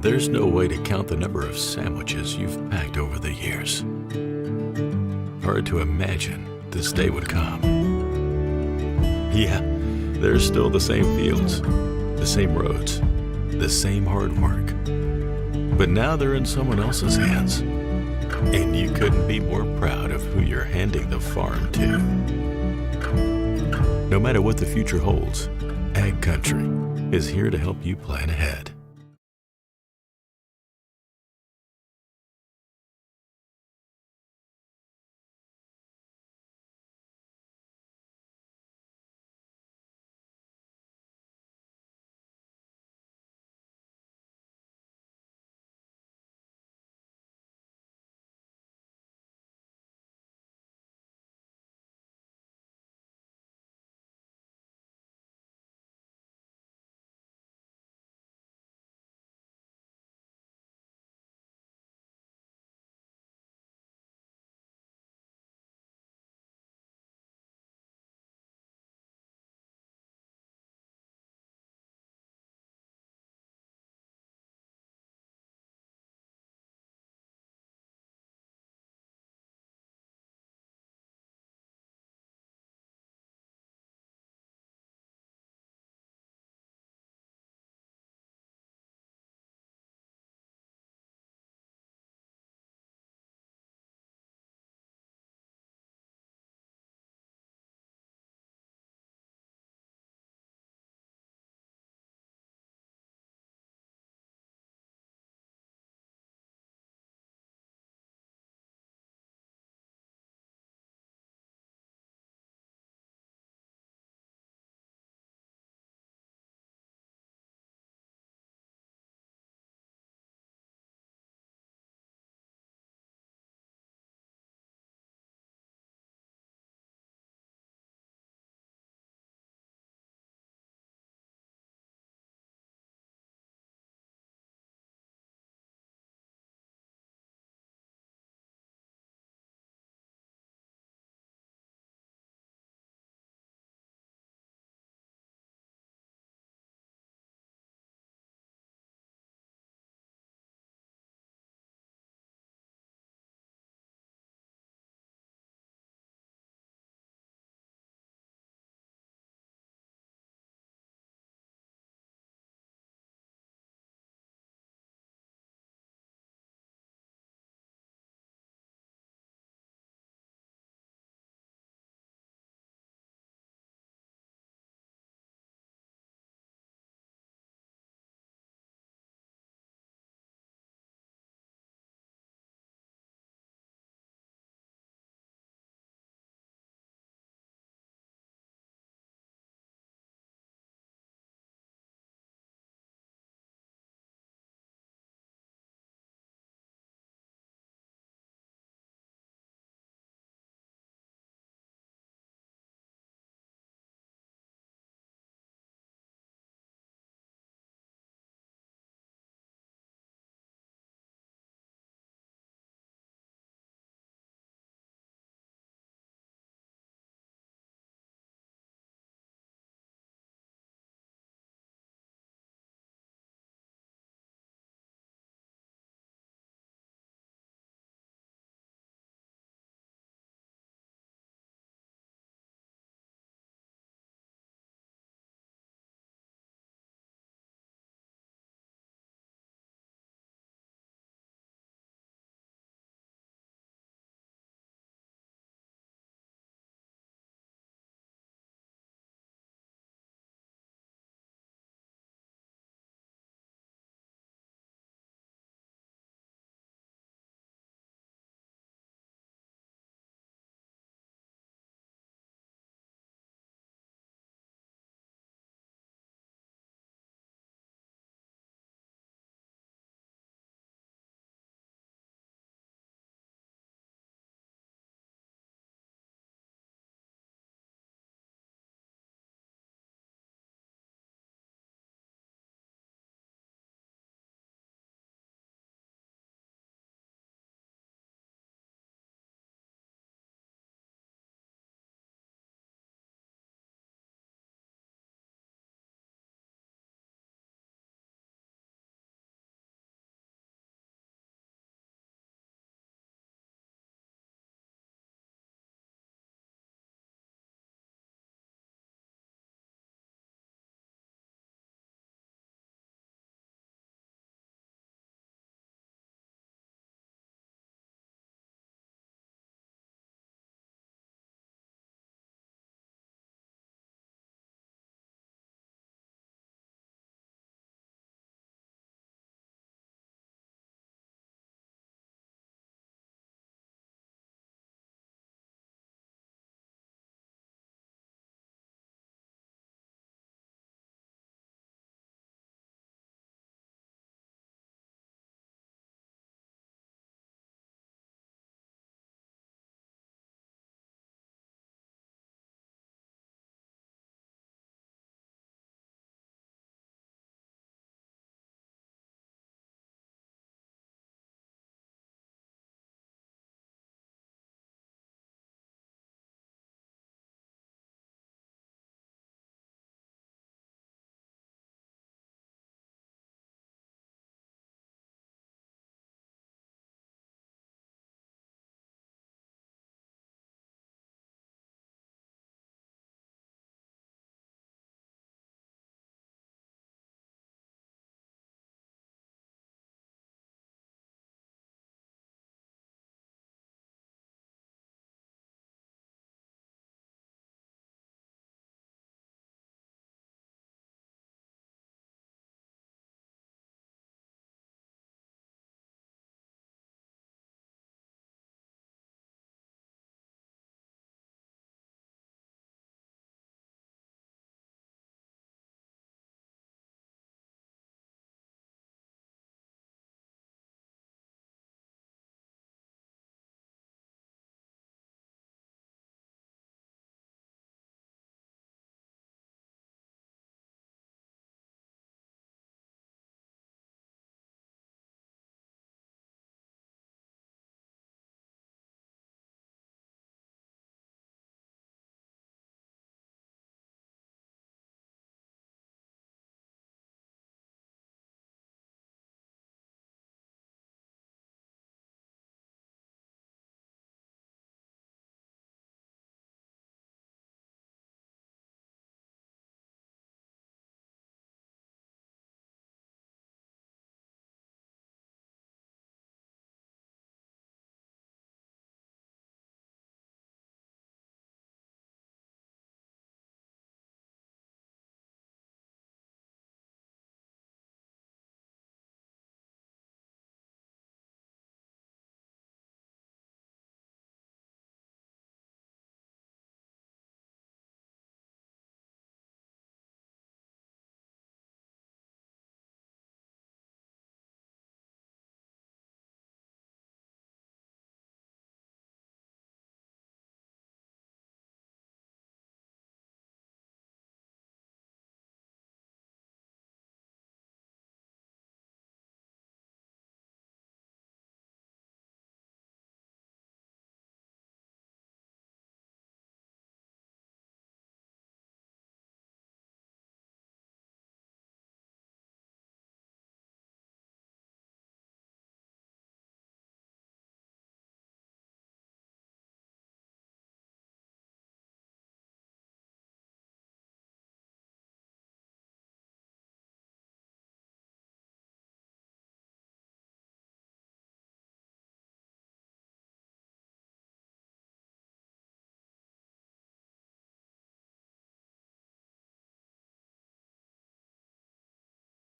There's no way to count the number of sandwiches you've packed over the years. Hard to imagine this day would come. Yeah, there's still the same fields, the same roads, the same hard work. But now they're in someone else's hands. And you couldn't be more proud of who you're handing the farm to. No matter what the future holds, Ag Country is here to help you plan ahead.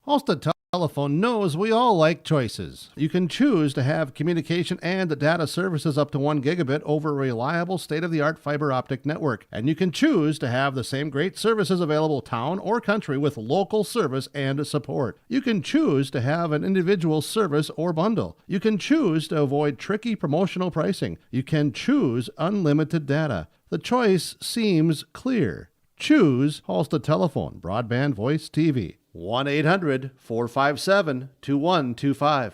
Halstead Telephone knows we all like choices. You can choose to have communication and data services up to 1 gigabit over a reliable state-of-the-art fiber optic network. And you can choose to have the same great services available town or country with local service and support. You can choose to have an individual service or bundle. You can choose to avoid tricky promotional pricing. You can choose unlimited data. The choice seems clear. Choose Halstead Telephone, broadband voice TV. 1-800-457-2125.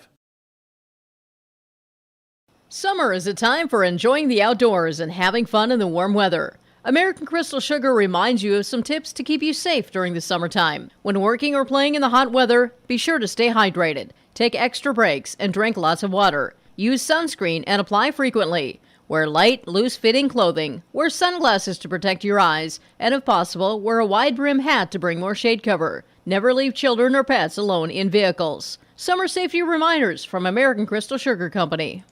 Summer is a time for enjoying the outdoors and having fun in the warm weather. American Crystal Sugar reminds you of some tips to keep you safe during the summertime. When working or playing in the hot weather, be sure to stay hydrated, take extra breaks, and drink lots of water. Use sunscreen and apply frequently. Wear light, loose-fitting clothing. Wear sunglasses to protect your eyes. And if possible, wear a wide-brim hat to bring more shade cover. Never leave children or pets alone in vehicles. Summer safety reminders from American Crystal Sugar Company.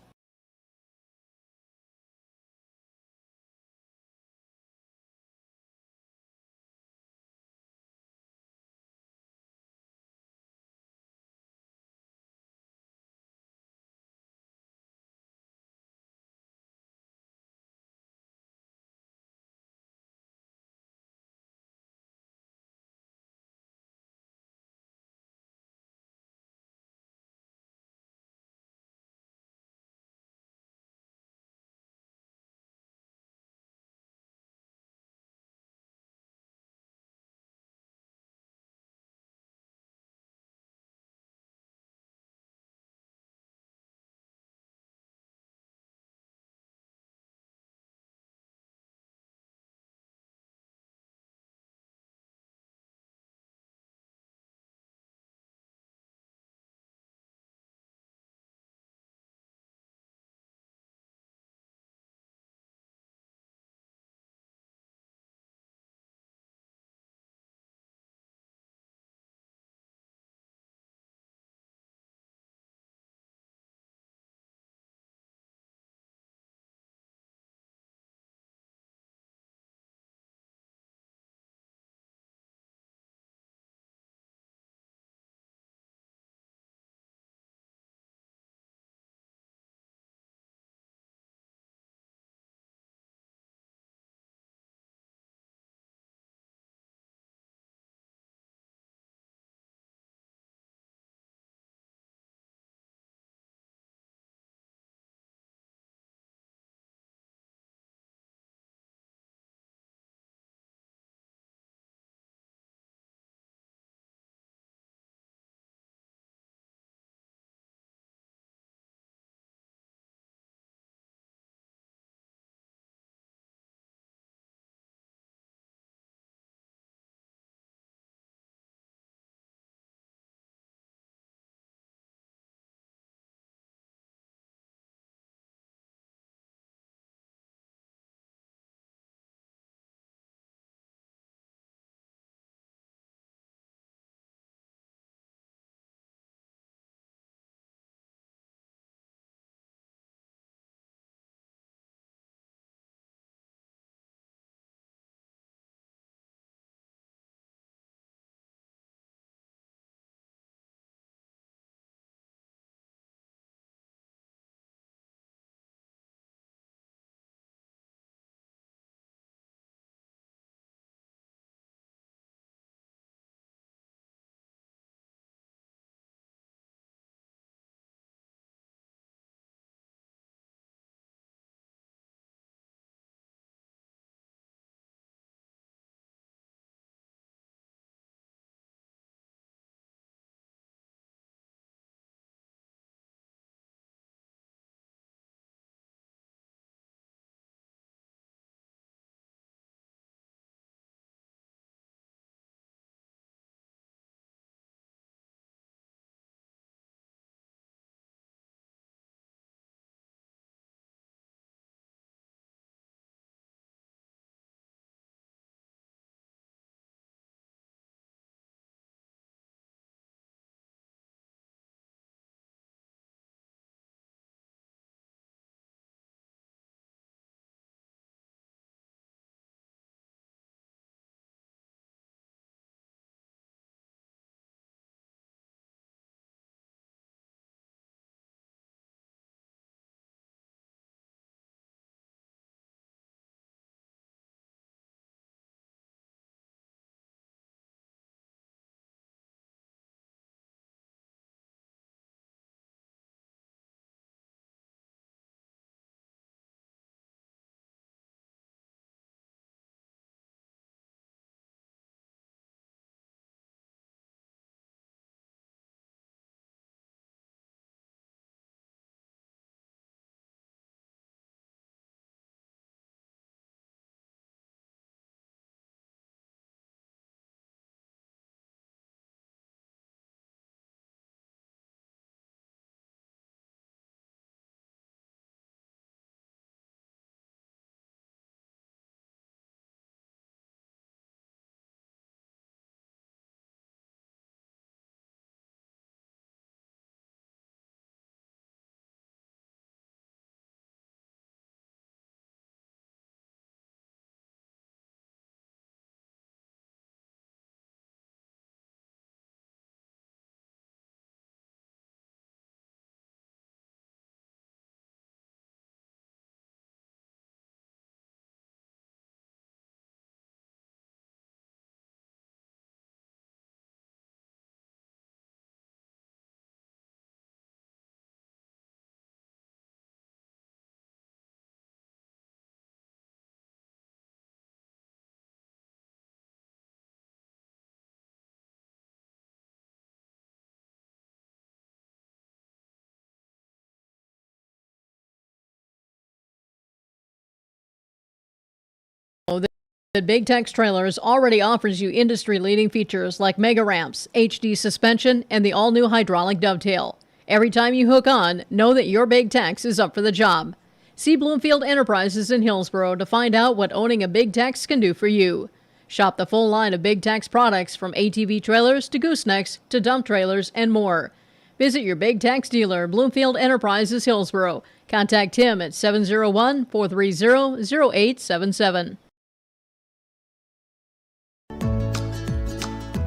that Big Tex Trailers already offers you industry-leading features like mega ramps, HD suspension, and the all-new hydraulic dovetail. Every time you hook on, know that your Big Tex is up for the job. See Bloomfield Enterprises in Hillsboro to find out what owning a Big Tex can do for you. Shop the full line of Big Tex products from ATV trailers to goosenecks to dump trailers and more. Visit your Big Tex dealer, Bloomfield Enterprises, Hillsboro. Contact him at 701-430-0877.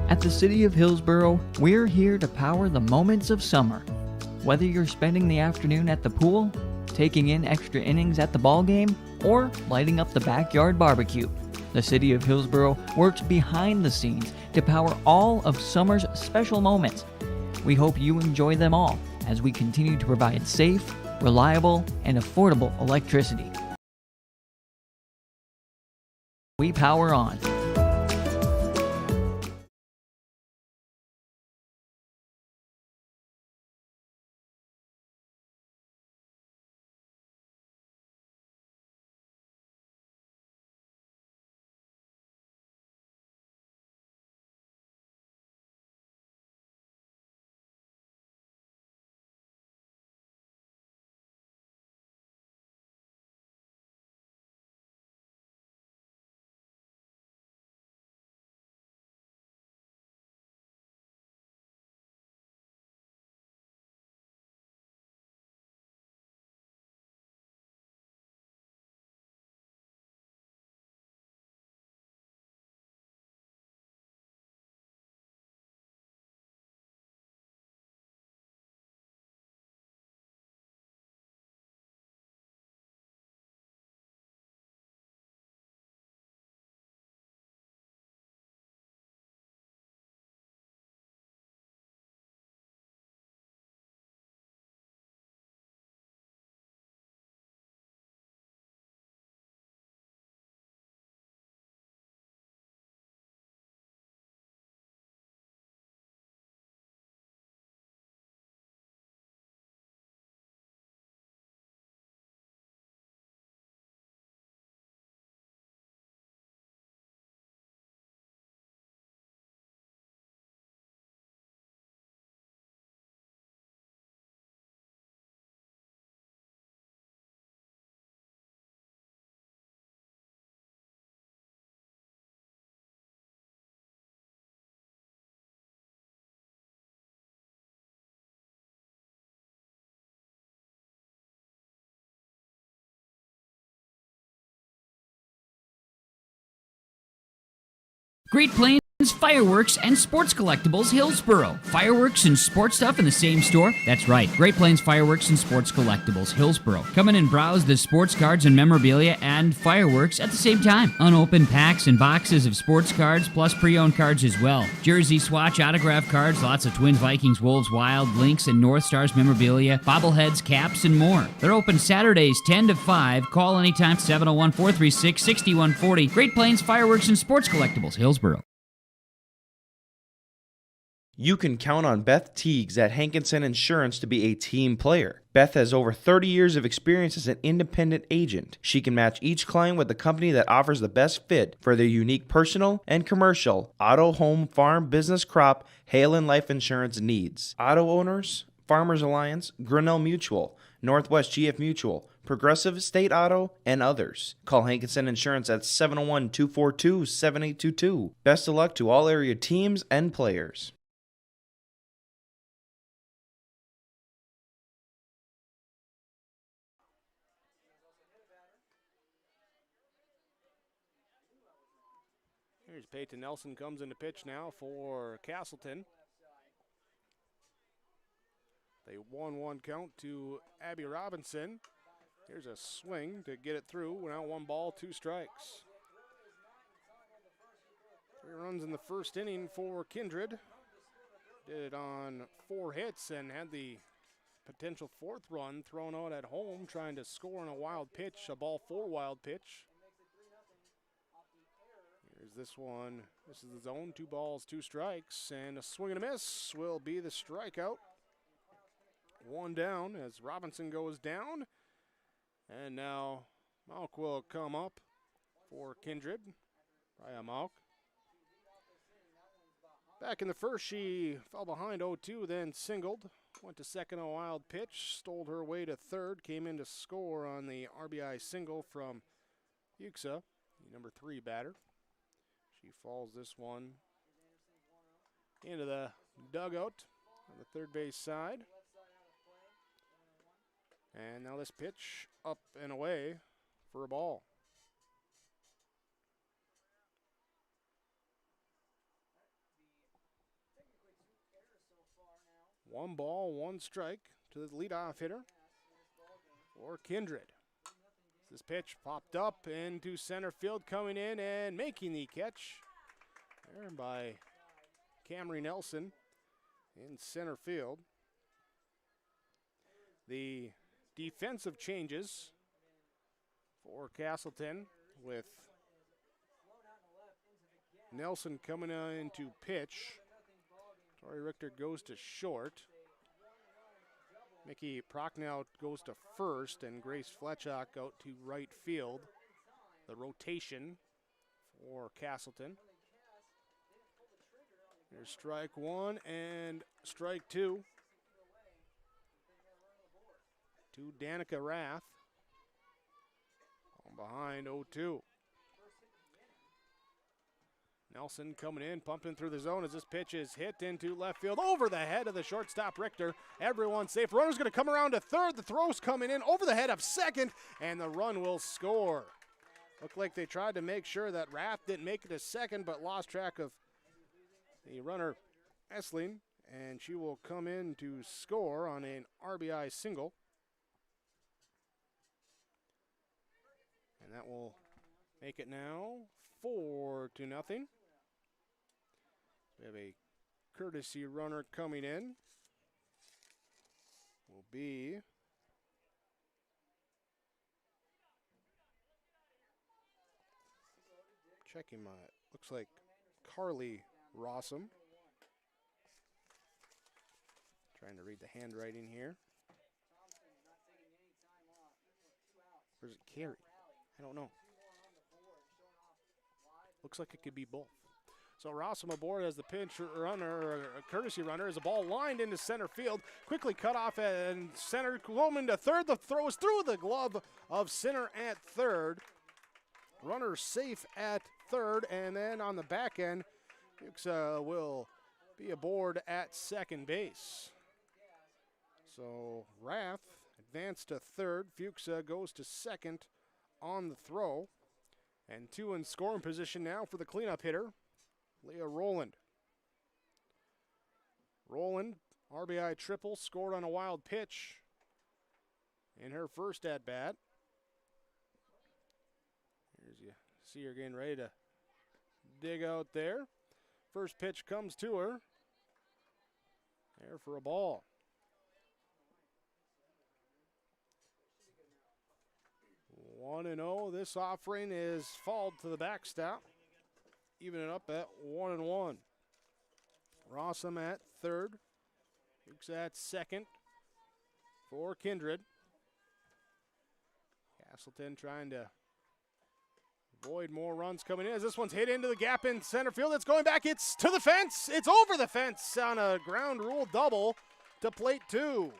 At the City of Hillsboro, we're here to power the moments of summer. Whether you're spending the afternoon at the pool, taking in extra innings at the ball game, or lighting up the backyard barbecue, the City of Hillsboro works behind the scenes to power all of summer's special moments. We hope you enjoy them all as we continue to provide safe, reliable, and affordable electricity. We power on. Great Plains Fireworks and Sports Collectibles, Hillsboro. Fireworks and sports stuff in the same store? That's right. Great Plains Fireworks and Sports Collectibles, Hillsboro. Come in and browse the sports cards and memorabilia and fireworks at the same time. Unopened packs and boxes of sports cards, plus pre-owned cards as well. Jersey, Swatch, autograph cards, lots of Twins, Vikings, Wolves, Wild, Lynx, and North Stars memorabilia, bobbleheads, caps, and more. They're open Saturdays 10 to 5. Call anytime, 701-436-6140. Great Plains Fireworks and Sports Collectibles, Hillsboro. You can count on Beth Teagues at Hankinson Insurance to be a team player. Beth has over 30 years of experience as an independent agent. She can match each client with the company that offers the best fit for their unique personal and commercial auto, home, farm, business, crop, hail, and life insurance needs. Auto owners, Farmers Alliance, Grinnell Mutual, Northwest GF Mutual, Progressive, State Auto, and others. Call Hankinson Insurance at 701-242-7822. Best of luck to all area teams and players. Here's Peyton Nelson comes into pitch now for Castleton. They 1-1 count to Abby Robinson. Here's a swing to get it through. Now 1 ball, 2 strikes. 3 runs in the first inning for Kindred. Did it on 4 hits and had the potential 4th run thrown out at home, trying to score on a wild pitch, a ball 4 wild pitch. Here's this one. This is the zone. 2 balls, 2 strikes, and a swing and a miss will be the strikeout. 1 down as Robinson goes down. And now Malk will come up for Kindred. Raya Mauk. Back in the first, she fell behind 0-2, then singled. Went to second on a wild pitch, stole her way to third, came in to score on the RBI single from Fuchsa, the number 3 batter. She falls this one into the dugout on the third base side. And now this pitch up and away for a ball. One ball, one strike to the leadoff hitter for Kindred. This pitch popped up into center field, coming in and making the catch there by Camry Nelson in center field. The defensive changes for Castleton with Nelson coming in to pitch. Tori Richter goes to short. Mickey Prochnow goes to first, and Grace Fletchock out to right field. The rotation for Castleton. There's strike one and strike two to Danica Rath. On behind 0-2. Nelson coming in, pumping through the zone as this pitch is hit into left field over the head of the shortstop Richter. Everyone's safe. Runner's going to come around to third. The throw's coming in over the head of second, and the run will score. Looked like they tried to make sure that Rath didn't make it to second, but lost track of the runner Essling, and she will come in to score on an RBI single. And that will make it now 4-0. We have a courtesy runner coming in. Will be checking my, looks like Carly Rossum. Trying to read the handwriting here. Or is it Carey? I don't know. Looks like it could be both. So Rossum aboard as the pinch runner, or a courtesy runner, as the ball lined into center field. Quickly cut off and center, Coleman to third. The throw is through the glove of center at third. Runner safe at third, and then on the back end, Fuchsa will be aboard at second base. So Rath advanced to third. Fuchsa goes to second on the throw. And 2 in scoring position now for the cleanup hitter, Leah Rowland. Rowland, RBI triple, scored on a wild pitch in her first at-bat. Here's you see her getting ready to dig out there. First pitch comes to her. There for a ball. 1-0. This offering is fouled to the backstop. Even it up at 1-1. Rossum at third. Fuchs at second for Kindred. Castleton trying to avoid more runs coming in as this one's hit into the gap in center field. It's going back. It's to the fence. It's over the fence on a ground rule double to plate 2.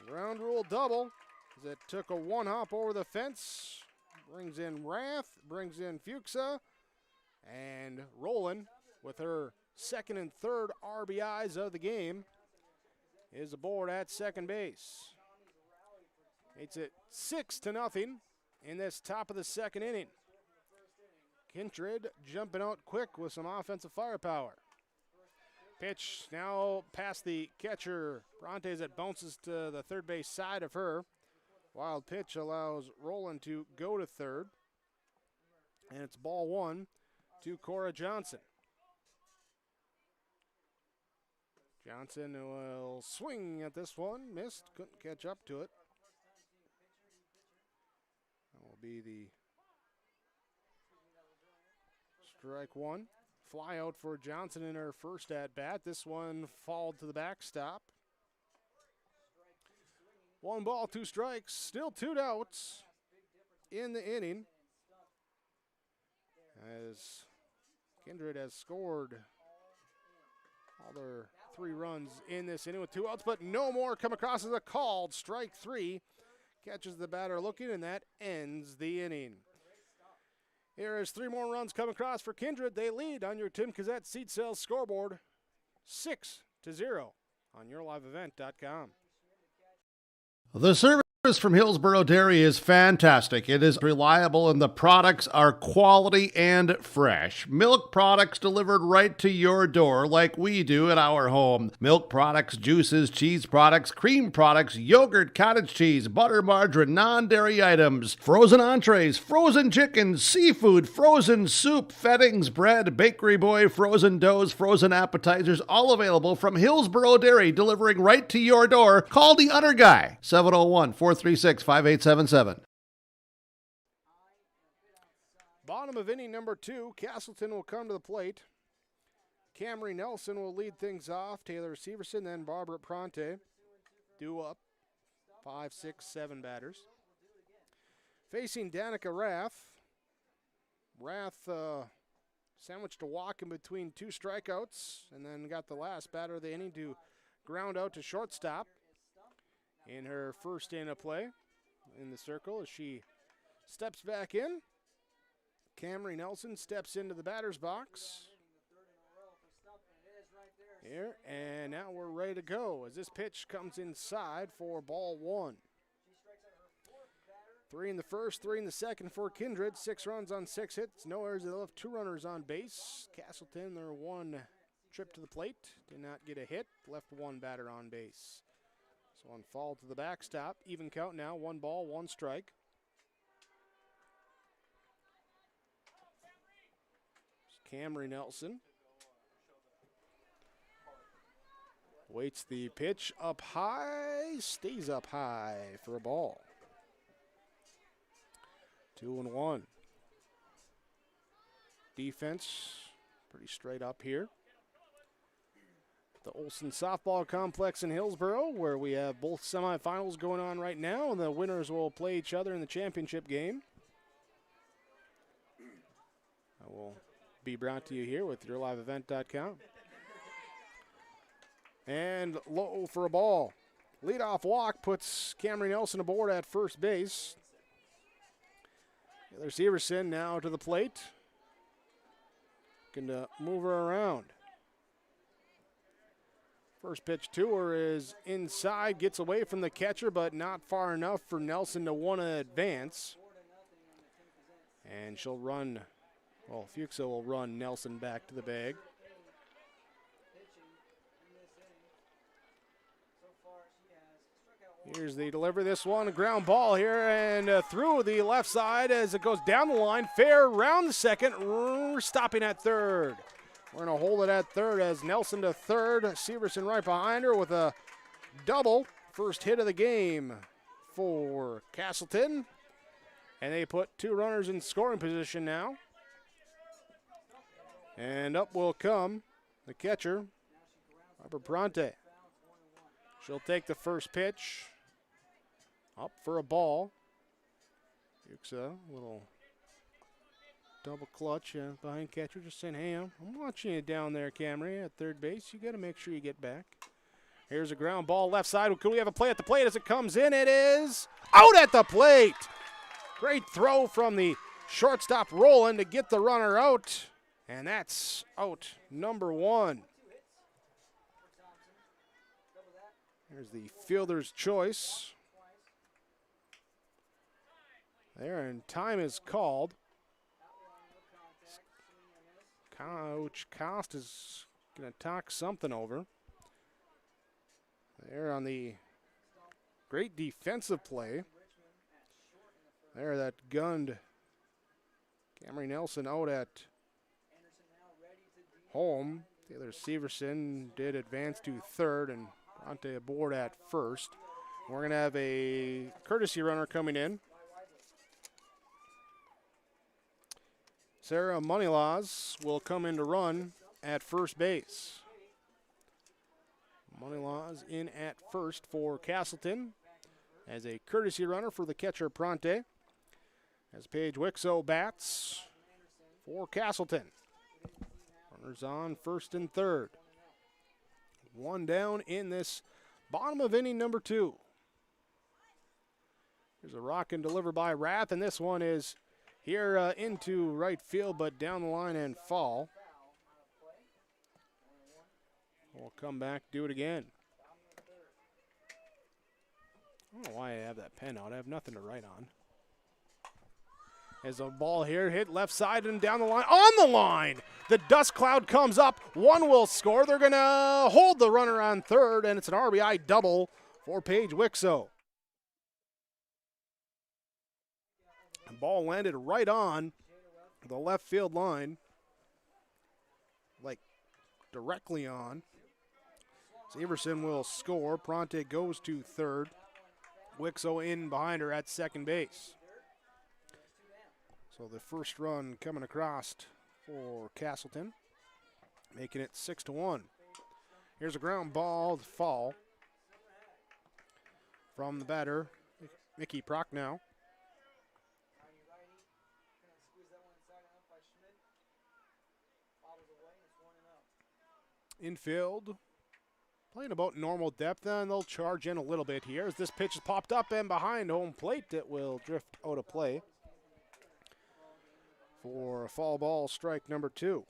Ground rule double. It took a one-hop over the fence, brings in Rath, brings in Fuchsa, and Rowland with her second and third RBIs of the game is aboard at second base. Makes it 6-0 in this top of the second inning. Kindred jumping out quick with some offensive firepower. Pitch now past the catcher, Brontes, that bounces to the third base side of her. Wild pitch allows Rowland to go to third. And it's ball 1 to Cora Johnson. Johnson will swing at this one. Missed, couldn't catch up to it. That will be the strike one. Fly out for Johnson in her first at-bat. This one fouled to the backstop. 1 ball, 2 strikes, still 2 outs in the inning, as Kindred has scored all their 3 runs in this inning with 2 outs, but no more come across as a called strike 3. Catches the batter looking, and that ends the inning. Here is 3 more runs come across for Kindred. They lead on your Tim Cassette Seat Sales scoreboard 6-0 on yourliveevent.com. The service from Hillsborough Dairy is fantastic. It is reliable and the products are quality and fresh. Milk products delivered right to your door like we do at our home. Milk products, juices, cheese products, cream products, yogurt, cottage cheese, butter, margarine, non-dairy items, frozen entrees, frozen chicken, seafood, frozen soup, fettings, bread, bakery boy, frozen doughs, frozen appetizers, all available from Hillsborough Dairy, delivering right to your door. Call the Utter Guy, 701-436-5877. Bottom of inning number 2, Castleton will come to the plate. Camry Nelson will lead things off. Taylor Severson, then Barbara Pronte. Due up. 5, 6, 7 batters. Facing Danica Rath. Rath sandwiched a walk in between 2 strikeouts, and then got the last batter of the inning to ground out to shortstop in her first inning of play in the circle as she steps back in. Camry Nelson steps into the batter's box here, and now we're ready to go as this pitch comes inside for ball 1. 3 in the first, 3 in the second for Kindred. 6 runs on 6 hits, no errors. They left 2 runners on base. Castleton, their 1 trip to the plate, did not get a hit, left 1 batter on base. So on fall to the backstop, even count now, 1 ball, 1 strike. Camry Nelson waits the pitch up high, stays up high for a ball. 2-1. Defense pretty straight up here. The Olson Softball Complex in Hillsborough, where we have both semifinals going on right now, and the winners will play each other in the championship game. I will be brought to you here with yourliveevent.com. And low for a ball. Leadoff walk puts Camry Nelson aboard at first base. Taylor Severson now to the plate. Looking to move her around. First pitch to her is inside, gets away from the catcher, but not far enough for Nelson to want to advance. And she'll run, well, Fuchsia will run Nelson back to the bag. Here's the delivery. This one, a ground ball here, and through the left side as it goes down the line. Fair round the second, stopping at third. We're going to hold it at third as Nelson to third. Severson right behind her with a double. First hit of the game for Castleton. And they put 2 runners in scoring position now. And up will come the catcher, Barbara Bronte. She'll take the first pitch. Up for a ball. Fuchsia, little double clutch behind catcher, just saying, hey, I'm watching you down there, Camry, at third base. You got to make sure you get back. Here's a ground ball left side. Could we have a play at the plate as it comes in? It is out at the plate. Great throw from the shortstop Roland to get the runner out. And that's out number 1. Here's the fielder's choice. There, and time is called. Coach Cost is going to talk something over. There on the great defensive play. There, that gunned Camry Nelson out at home. Taylor Severson did advance to third, and Bronte aboard at first. We're going to have a courtesy runner coming in. Sarah Moneylaws will come in to run at first base. Moneylaws in at first for Castleton as a courtesy runner for the catcher Bronte. As Paige Wixow bats for Castleton. Runners on first and third. One down in this bottom of inning number 2. Here's a rock and deliver by Rath, and this one is here into right field, but down the line and fall. We'll come back, do it again. I don't know why I have that pen out. I have nothing to write on. As a ball here, hit left side and down the line. On the line! The dust cloud comes up. One will score. They're going to hold the runner on third, and it's an RBI double for Paige Wixow. The ball landed right on the left field line, like directly on. Severson will score. Pronte goes to third. Wixow in behind her at second base. So the first run coming across for Castleton, making it 6-1. Here's a ground ball to fall from the batter, Mickey Prochnow. Infield, playing about normal depth, and they'll charge in a little bit here. As this pitch is popped up and behind home plate, it will drift out of play for a foul ball, strike number 2.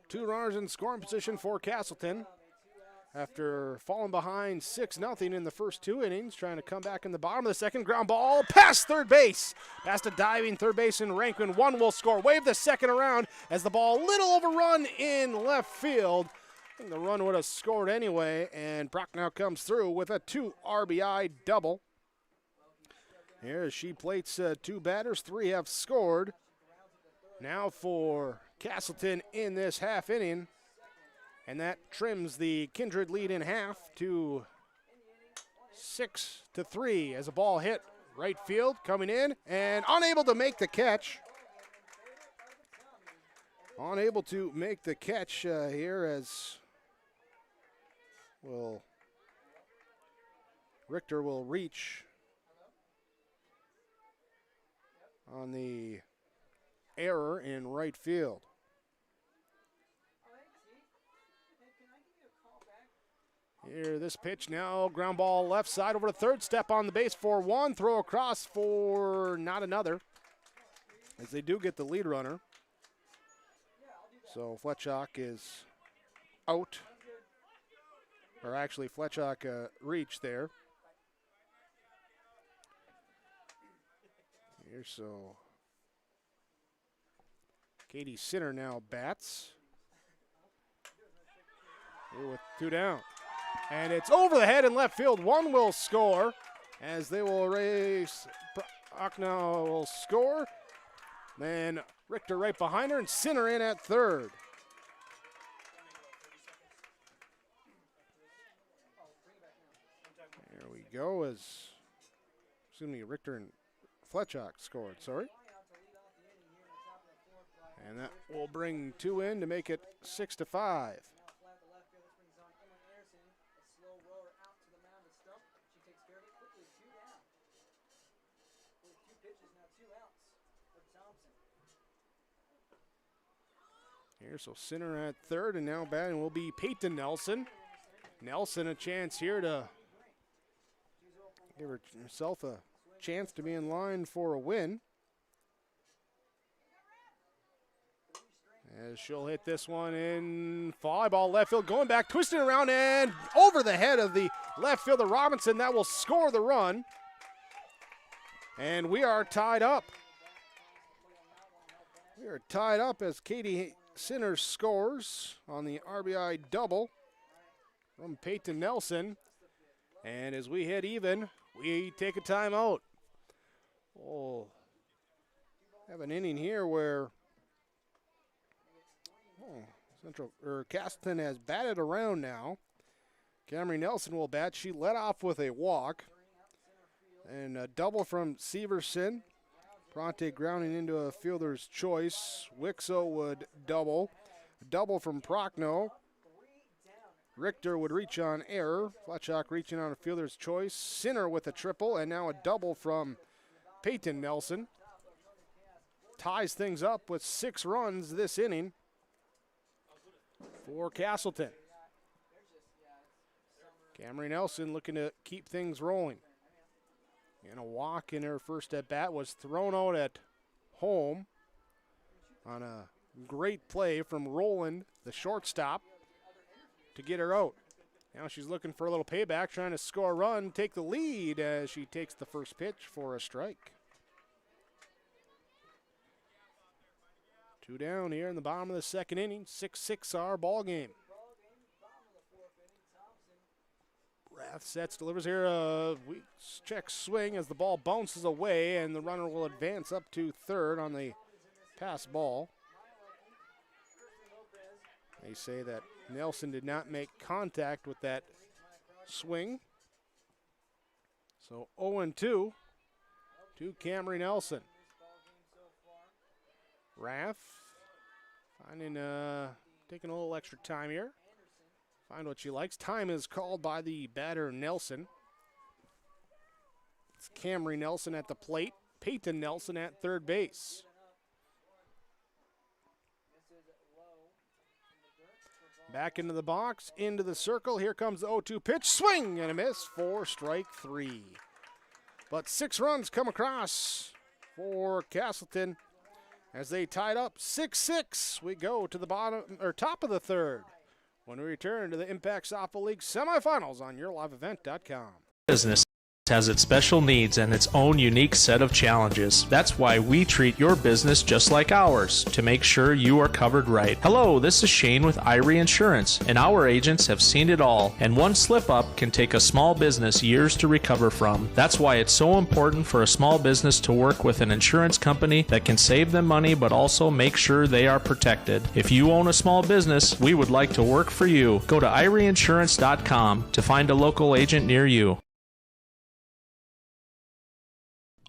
2 runners in scoring position for Castleton. After falling behind 6-0 in the first 2 innings, trying to come back in the bottom of the second. Ground ball past third base. Past a diving third baseman Rankin. One will score. Wave the second around as the ball little overrun in left field. I think the run would have scored anyway, and Prochnow comes through with a 2 RBI double. Here she plates 2 batters. 3 have scored. Now for Castleton in this half inning. And that trims the Kindred lead in half to 6-3 as a ball hit right field, coming in and unable to make the catch. Unable to make the catch here as Richter will reach on the error in right field. Here, this pitch now, ground ball left side over to third, step on the base for 1, throw across for not another, as they do get the lead runner. So Fletchock is out, or actually Fletchock reached there. Here, so Katie Sinner now bats. Here with 2 down. And it's over the head in left field. One will score as they will race. Prochnow will score. Then Richter right behind her and Sinner in at third. There we go as, Richter and Fletchock scored, sorry. And that will bring 2 in to make it 6-5. Here, so Sinner at third, and now batting will be Peyton Nelson. Nelson a chance here to give herself a chance to be in line for a win. As she'll hit this one in fly ball left field, going back, twisting around and over the head of the left fielder Robinson. That will score the run. And we are tied up. We are tied up as Katie Sinner scores on the RBI double from Peyton Nelson. And as we hit even, we take a timeout. We'll have an inning here where Castleton has batted around now. Camry Nelson will bat. She led off with a walk. And a double from Severson. Pronte grounding into a fielder's choice. Wixow would double. Double from Prochnow. Richter would reach on error. Fletchock reaching on a fielder's choice. Sinner with a triple, and now a double from Peyton Nelson ties things up with 6 runs this inning for Castleton. Camry Nelson looking to keep things rolling. And a walk in her first at bat was thrown out at home on a great play from Roland, the shortstop, to get her out. Now she's looking for a little payback, trying to score a run, take the lead as she takes the first pitch for a strike. 2 down here in the bottom of the second inning. 6-6 our ball game. Rath sets, delivers here a check swing as the ball bounces away, and the runner will advance up to third on the pass ball. They say that Nelson did not make contact with that swing. So 0-2 to Camry Nelson. Raff finding, taking a little extra time here. Find what she likes. Time is called by the batter Nelson. It's Camry Nelson at the plate. Peyton Nelson at third base. Back into the box, into the circle. Here comes the 0-2 pitch. Swing and a miss for strike 3. But 6 runs come across for Castleton as they tied up 6-6. We go to the bottom or top of the third when we return to the Impact Softball League semifinals on YourLiveEvent.com. Business has its special needs and its own unique set of challenges. That's why we treat your business just like ours, to make sure you are covered right. Hello, this is Shane with Irie Insurance, and our agents have seen it all, and one slip-up can take a small business years to recover from. That's why it's so important for a small business to work with an insurance company that can save them money but also make sure they are protected. If you own a small business, we would like to work for you. Go to IrieInsurance.com to find a local agent near you.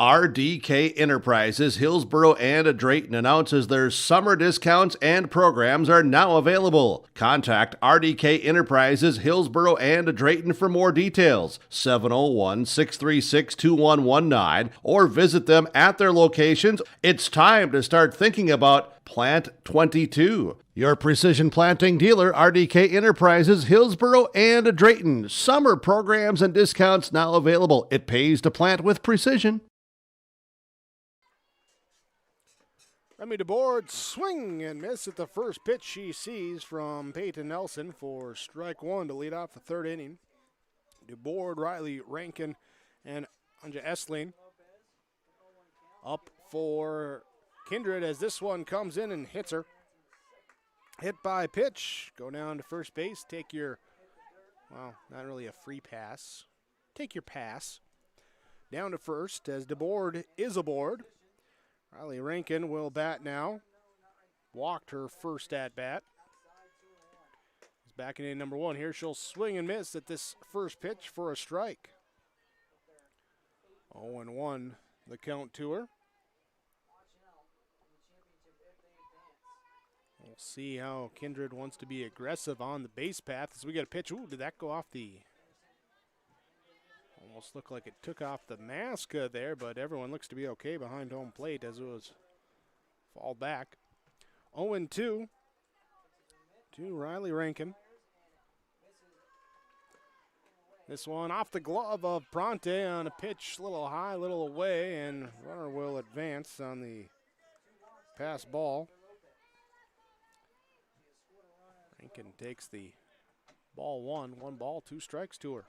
RDK Enterprises, Hillsboro and Drayton announces their summer discounts and programs are now available. Contact RDK Enterprises, Hillsboro and Drayton for more details, 701-636-2119, or visit them at their locations. It's time to start thinking about Plant 22. Your precision planting dealer, RDK Enterprises, Hillsboro and Drayton. Summer programs and discounts now available. It pays to plant with precision. Remy DeBoard, swing and miss at the first pitch she sees from Peyton Nelson for strike 1 to lead off the third inning. DeBoard, Riley Rankin, and Anja Essling up for Kindred as this one comes in and hits her. Hit by pitch, go down to first base, take your, well, not really a free pass. Take your pass. Down to first as DeBoard is aboard. Riley Rankin will bat now. Walked her first at bat. Is back in inning number 1 here. She'll swing and miss at this first pitch for a strike. 0-1 the count to her. We'll see how Kindred wants to be aggressive on the base path as we get a pitch. Ooh, did that go off the... Almost looked like it took off the mask there, but everyone looks to be okay behind home plate as it was fall back. 0-2 to Riley Rankin. This one off the glove of Bronte on a pitch, a little high, a little away, and runner will advance on the pass ball. Rankin takes the ball 1 ball, 2 strikes to her.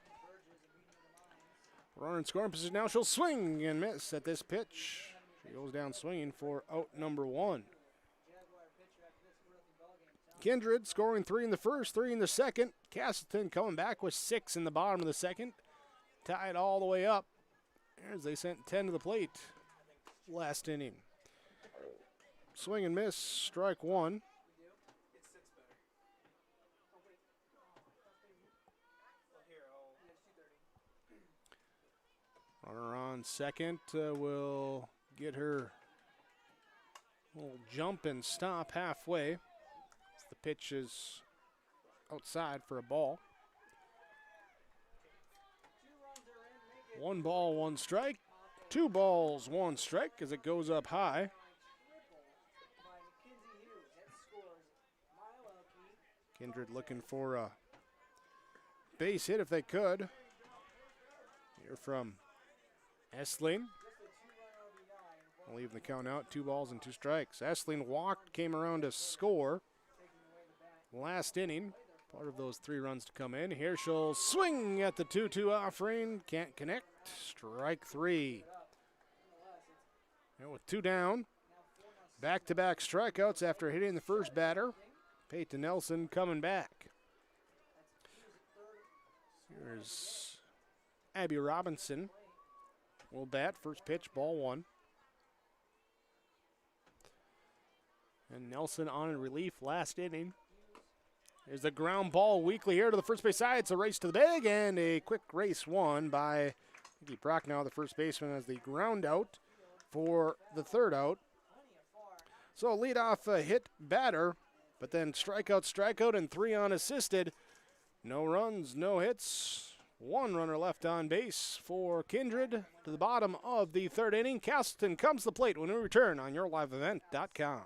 Runner in scoring position now. She'll swing and miss at this pitch. She goes down swinging for out number 1. Kindred scoring 3 in the first, 3 in the second. Castleton coming back with 6 in the bottom of the second. Tied all the way up as they sent 10 to the plate last inning. Swing and miss, strike 1. Runner on second will get her little jump and stop halfway. The pitch is outside for a ball. 1 ball, 1 strike 2 balls, 1 strike as it goes up high. Kindred looking for a base hit if they could. Here from Essling. Leaving the count out, 2 balls and 2 strikes. Essling walked, came around to score. Last inning, part of those 3 runs to come in. Here she'll swing at the 2-2 offering. Can't connect. Strike 3. And with 2 down, back-to-back strikeouts after hitting the first batter. Peyton Nelson coming back. Here's Abby Robinson. Will bat, first pitch, ball 1. And Nelson on in relief last inning. There's the ground ball weakly here to the first base side. It's a race to the bag and a quick race won by Mickey Prochnow, the first baseman, as the ground out for the 3rd out. So leadoff hit batter, but then strikeout, and 3 unassisted. No runs, no hits. 1 runner left on base for Kindred to the bottom of the 3rd inning. Castleton comes to the plate when we return on YourLiveEvent.com.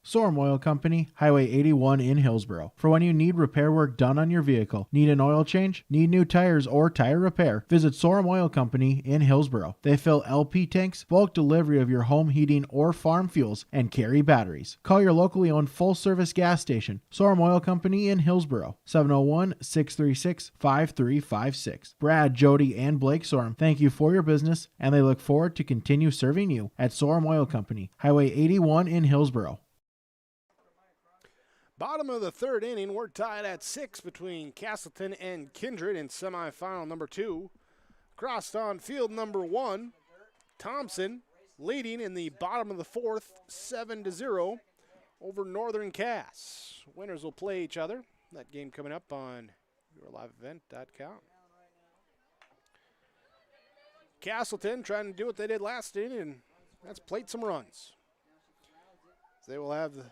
Sorum Oil Company, Highway 81 in Hillsboro. For when you need repair work done on your vehicle, need an oil change, need new tires or tire repair, visit Sorum Oil Company in Hillsboro. They fill LP tanks, bulk delivery of your home heating or farm fuels, and carry batteries. Call your locally owned full-service gas station, Sorum Oil Company in Hillsboro, 701-636-5356. Brad, Jody, and Blake Sorum thank you for your business, and they look forward to continue serving you at Sorum Oil Company, Highway 81 in Hillsboro. Bottom of the 3rd inning, we're tied at 6 between Castleton and Kindred in semifinal number 2. Crossed on field number 1, Thompson leading in the bottom of the 4th, 7-0 over Northern Cass. Winners will play each other. That game coming up on YourLiveEvent.com. Castleton trying to do what they did last inning, and that's plate some runs. They will have the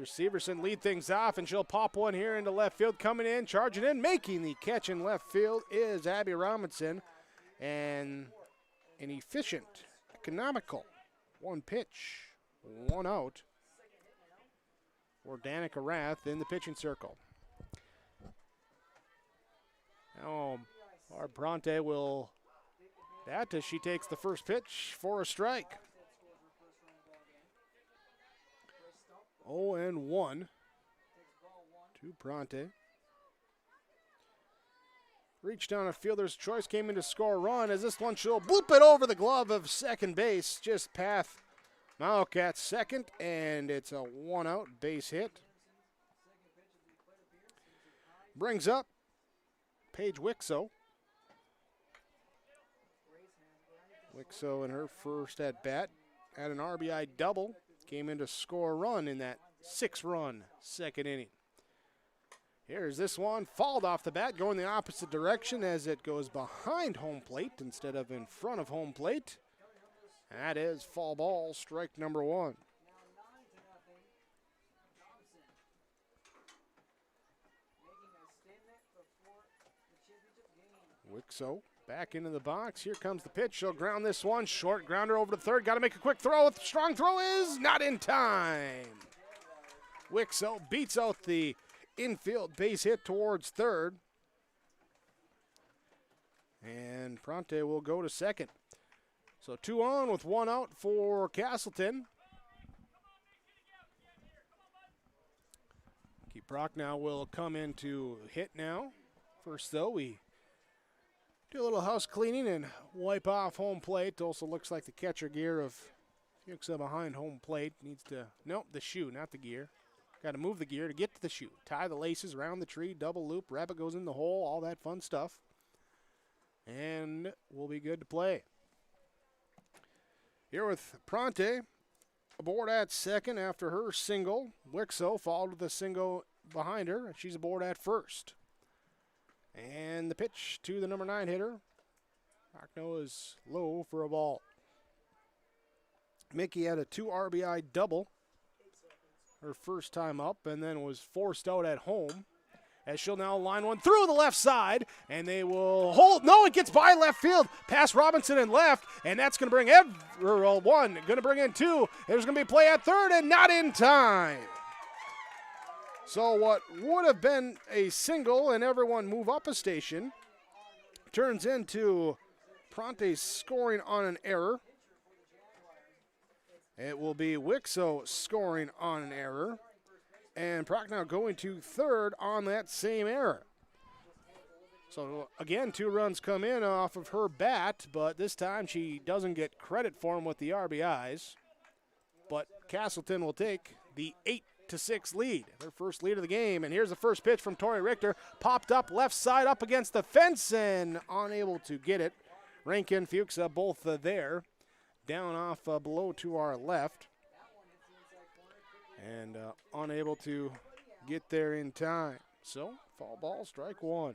Severson lead things off, and she'll pop one here into left field. Coming in, charging in, making the catch in left field is Abby Robinson. And an efficient, economical 1 pitch, 1 out for Danica Rath in the pitching circle. Now, Barb Bronte will bat as she takes the first pitch for a strike. 0-1 to Bronte. Reached on a fielder's choice, came in to score a run. As this one, she'll bloop it over the glove of second base, just past Malk at second, and it's a 1-out base hit. Brings up Paige Wixo. Wixo in her first at bat had an RBI double. Came in to score a run in that 6-run second inning. Here's this one, fouled off the bat, going the opposite direction as it goes behind home plate instead of in front of home plate. That is foul ball, strike number 1. Wixo back into the box. Here comes the pitch. She'll ground this one. Short grounder over to third. Got to make a quick throw. Strong throw is not in time. Wixo beats out the infield base hit towards third. And Bronte will go to second. So 2 on with 1 out for Castleton. Keith Prochnow will come in to hit now. First, though, we do a little house cleaning and wipe off home plate. Also looks like the catcher gear of Fuchsia behind home plate needs to, nope, the shoe, not the gear. Got to move the gear to get to the shoe. Tie the laces around the tree, double loop, rabbit goes in the hole, all that fun stuff. And we'll be good to play. Here with Bronte aboard at second after her single. Wixo followed with a single behind her. She's aboard at first. And the pitch to the number 9 hitter. Prochnow is low for a ball. Mickey had a 2 RBI double her first time up and then was forced out at home. as she'll now line one through the left side, and they will hold. No, it gets by left field, past Robinson and left, and that's going to bring one, going to bring in two. There's going to be play at third, and not in time. So what would have been a single and everyone move up a station turns into Pronte scoring on an error. It will be Wixo scoring on an error. And Prochnow going to third on that same error. So again, 2 runs come in off of her bat, but this time she doesn't get credit for them with the RBIs. But Castleton will take the 8-6 lead, their first lead of the game. And here's the first pitch from Tori Richter. Popped up left side up against the fence and unable to get it. Rankin, Fuchs both there. Down off below to our left. And unable to get there in time. So, foul ball, strike one.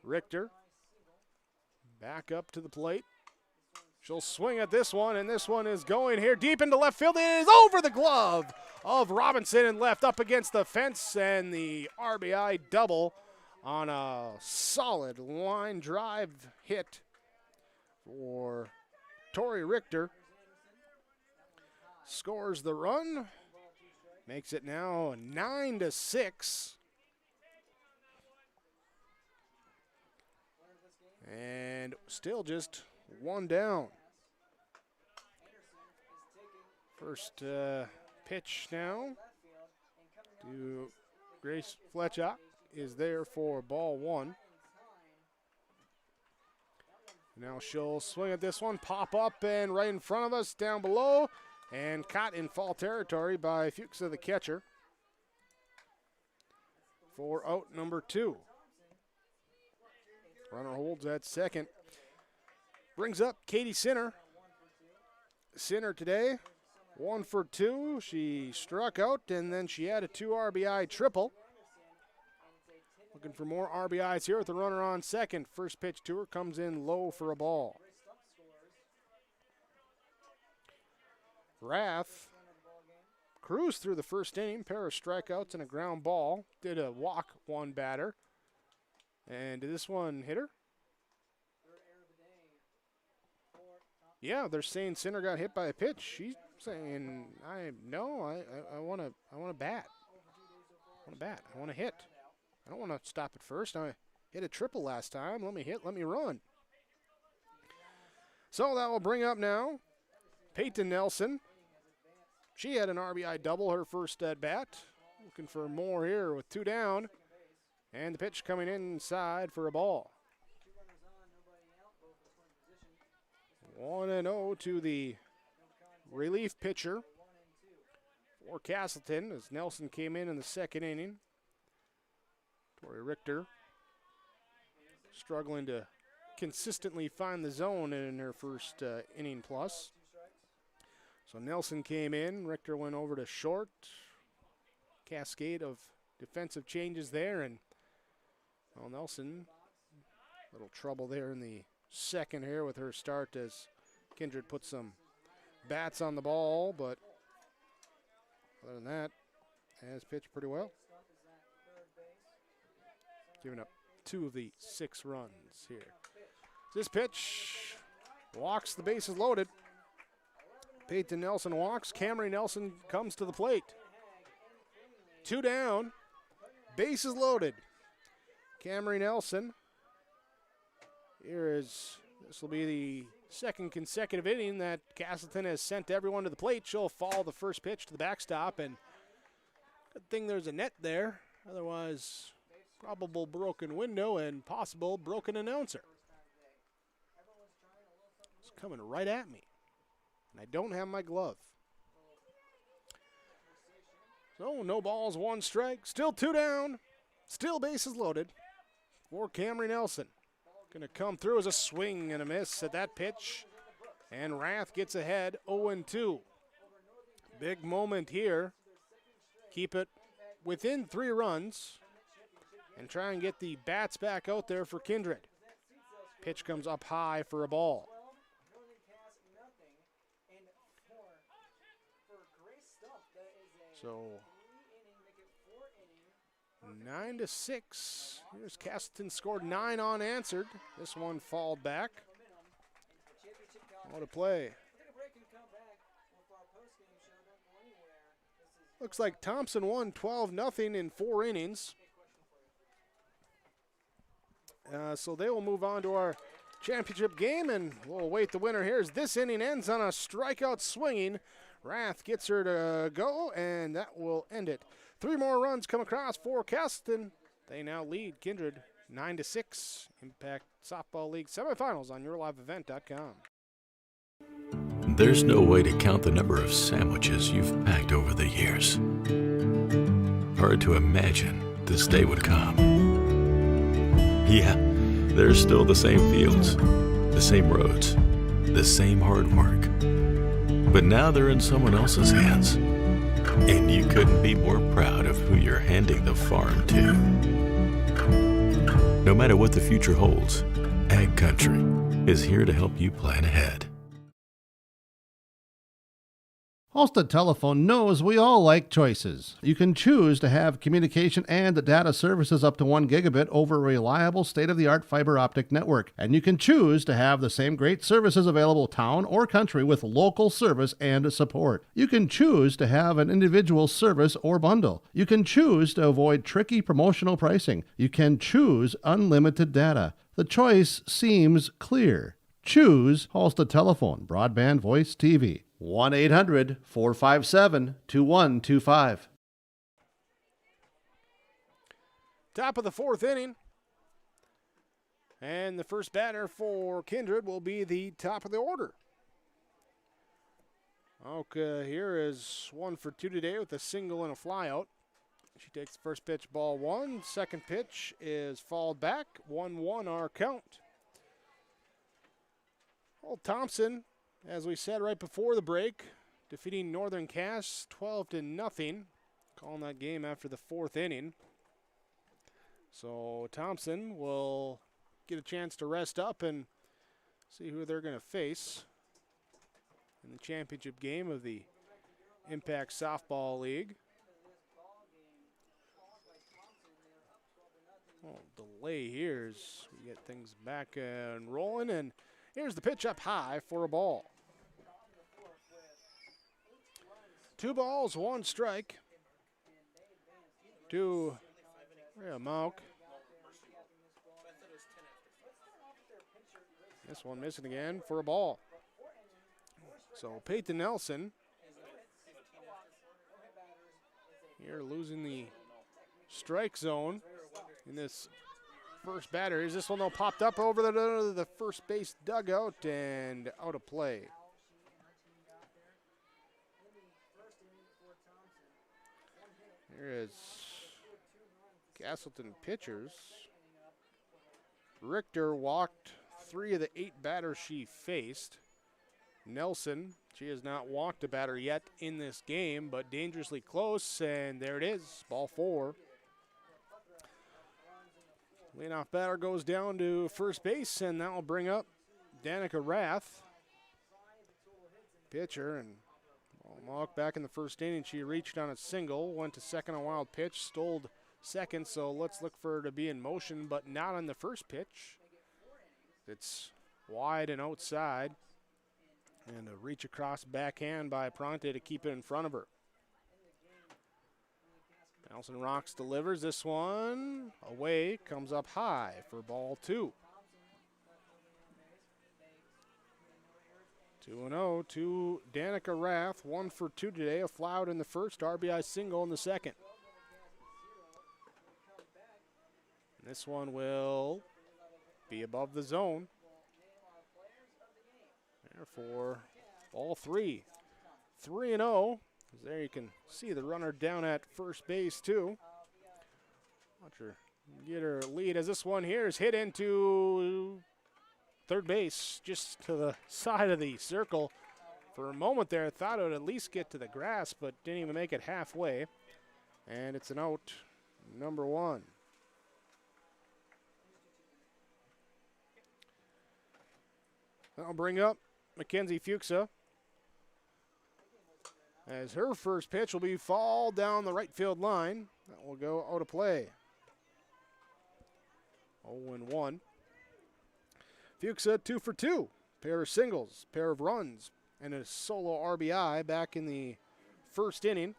Richter back up to the plate. She'll swing at this one, and this one is going here deep into left field. It is over the glove of Robinson and left up against the fence, and the RBI double on a solid line drive hit for Tori Richter. Scores the run, makes it now 9-6. And still just one down. First pitch now to Grace Fletcher is there for ball one. Now she'll swing at this one, pop up and right in front of us down below. And caught in foul territory by Fuchs, the catcher, for out number 2. Runner holds at second. Brings up Katie Sinner. Sinner today, 1 for 2. She struck out, and then she had a 2 RBI triple. Looking for more RBIs here with the runner on second. First pitch to her comes in low for a ball. Rath cruised through the first inning, pair of strikeouts and a ground ball. Did a walk one batter. And did this one hit her? Yeah, they're saying Sinner got hit by a pitch. She's saying, I want to bat. I want to hit. I don't want to stop at first. I hit a triple last time. Let me run. So that will bring up now Peyton Nelson. She had an RBI double her first at bat. Looking for more here with 2 down. And the pitch coming inside for a ball. 1-0 to the relief pitcher for Castleton as Nelson came in the second inning. Tori Richter struggling to consistently find the zone in her first inning plus. So Nelson came in, Richter went over to short. Cascade of defensive changes there, and Nelson, a little trouble there in the second here with her start as Kindred put some bats on the ball, but other than that, has pitched pretty well. Giving up 2 of the 6 runs here. This pitch walks, the bases loaded. Peyton Nelson walks. Camry Nelson comes to the plate. 2 down. Bases loaded. Camry Nelson. This will be the second consecutive inning that Castleton has sent everyone to the plate. She'll follow the first pitch to the backstop, and good thing there's a net there. Otherwise, probable broken window and possible broken announcer. It's coming right at me. And I don't have my glove. So no balls, 1 strike. Still 2 down. Still bases loaded for Camry Nelson. Going to come through as a swing and a miss at that pitch. And Rath gets ahead 0-2. Big moment here. Keep it within 3 runs and try and get the bats back out there for Kindred. Pitch comes up high for a ball. So 9-6. Here's Castleton scored 9 unanswered. This one fouled back. What a play. Looks like Thompson won 12-0 in 4 innings. So they will move on to our championship game, and we'll await the winner here as this inning ends on a strikeout swinging. Rath gets her to go, and that will end it. 3 more runs come across for Castleton. They now lead Kindred 9-6. Impact Softball League semifinals on yourliveevent.com. There's no way to count the number of sandwiches you've packed over the years. Hard to imagine this day would come. Yeah, there's still the same fields, the same roads, the same hard work. But now they're in someone else's hands. And you couldn't be more proud of who you're handing the farm to. No matter what the future holds, Ag Country is here to help you plan ahead. Halstead Telephone knows we all like choices. You can choose to have communication and data services up to 1 gigabit over a reliable state-of-the-art fiber optic network. And you can choose to have the same great services available town or country with local service and support. You can choose to have an individual service or bundle. You can choose to avoid tricky promotional pricing. You can choose unlimited data. The choice seems clear. Choose Halstead Telephone, broadband voice TV. 1-800-457-2125. Top of the 4th inning. And the first batter for Kindred will be the top of the order. Okay, here is 1 for 2 today with a single and a flyout. She takes the first pitch, ball 1. Second pitch is fouled back. 1-1 our count. Old Thompson, as we said right before the break, defeating Northern Cass 12-0. Calling that game after the 4th inning. So Thompson will get a chance to rest up and see who they're going to face in the championship game of the Impact Softball League. Delay here as we get things back and rolling, and here's the pitch up high for a ball. 2 balls, 1 strike to Mauk. This one missing again for a ball. So Peyton Nelson here losing the strike zone in this first batter. Is this one though popped up over the first base dugout and out of play. Here is Castleton pitchers. Richter walked 3 of the 8 batters she faced. Nelson, she has not walked a batter yet in this game, but dangerously close, and there it is, ball 4. Leadoff batter goes down to first base, and that will bring up Danica Rath, pitcher, and Mauk back in the first inning. She reached on a single, went to second on a wild pitch, stole second, so let's look for her to be in motion, but not on the first pitch. It's wide and outside, and a reach across backhand by Pronte to keep it in front of her. Nelson Rocks delivers this one away, comes up high for ball 2. 2-0 to Danica Rath, 1 for 2 today, a flyout in the first, RBI single in the second. And this one will be above the zone. Therefore, ball 3. 3-0. There you can see the runner down at first base too. Watch her get her lead as this one here is hit into third base, just to the side of the circle. For a moment there, I thought it would at least get to the grass, but didn't even make it halfway. And it's an out, number 1. I'll bring up Mackenzie Fuchsa, as her first pitch will be foul down the right field line. That will go out of play. 0-1. Fuchsia 2 for 2. Pair of singles, pair of runs, and a solo RBI back in the first inning.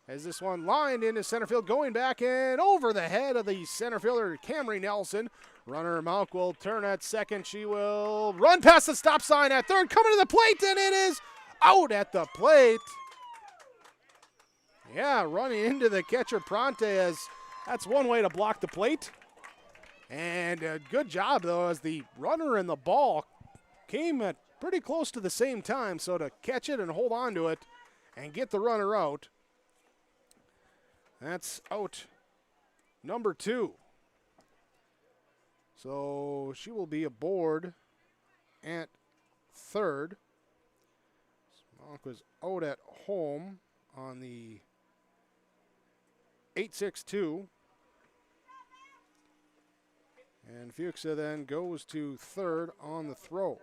As this one lined into center field, going back and over the head of the center fielder, Camry Nelson. Runner Malk will turn at second. She will run past the stop sign at third, coming to the plate, and it is out at the plate. Yeah, running into the catcher Pronte, as that's one way to block the plate. And a good job, though, as the runner and the ball came at pretty close to the same time. So to catch it and hold on to it and get the runner out. That's out number 2. So she will be aboard at third. Smock was out at home on the 8-6-2. And Fuchsia then goes to third on the throw.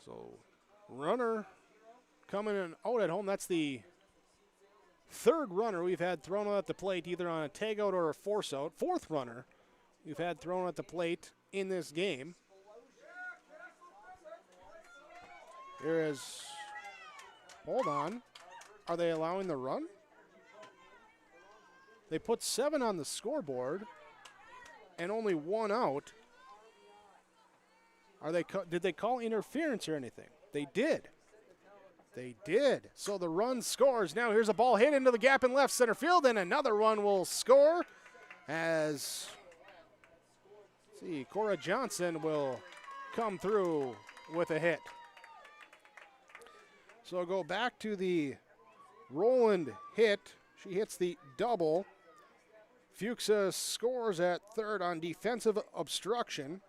So runner coming in out at home. That's the third runner we've had thrown out at the plate, either on a tagout or a force out. Fourth runner we've had thrown at the plate in this game. Here is, hold on, are they allowing the run? They put 7 on the scoreboard and only 1 out. Did they call interference or anything? They did. They did. So the run scores. Now here's a ball hit into the gap in left center field, and another one will score as, Cora Johnson will come through with a hit. So go back to the Roland hit. She hits the double. Fuchsia scores at third on defensive obstruction.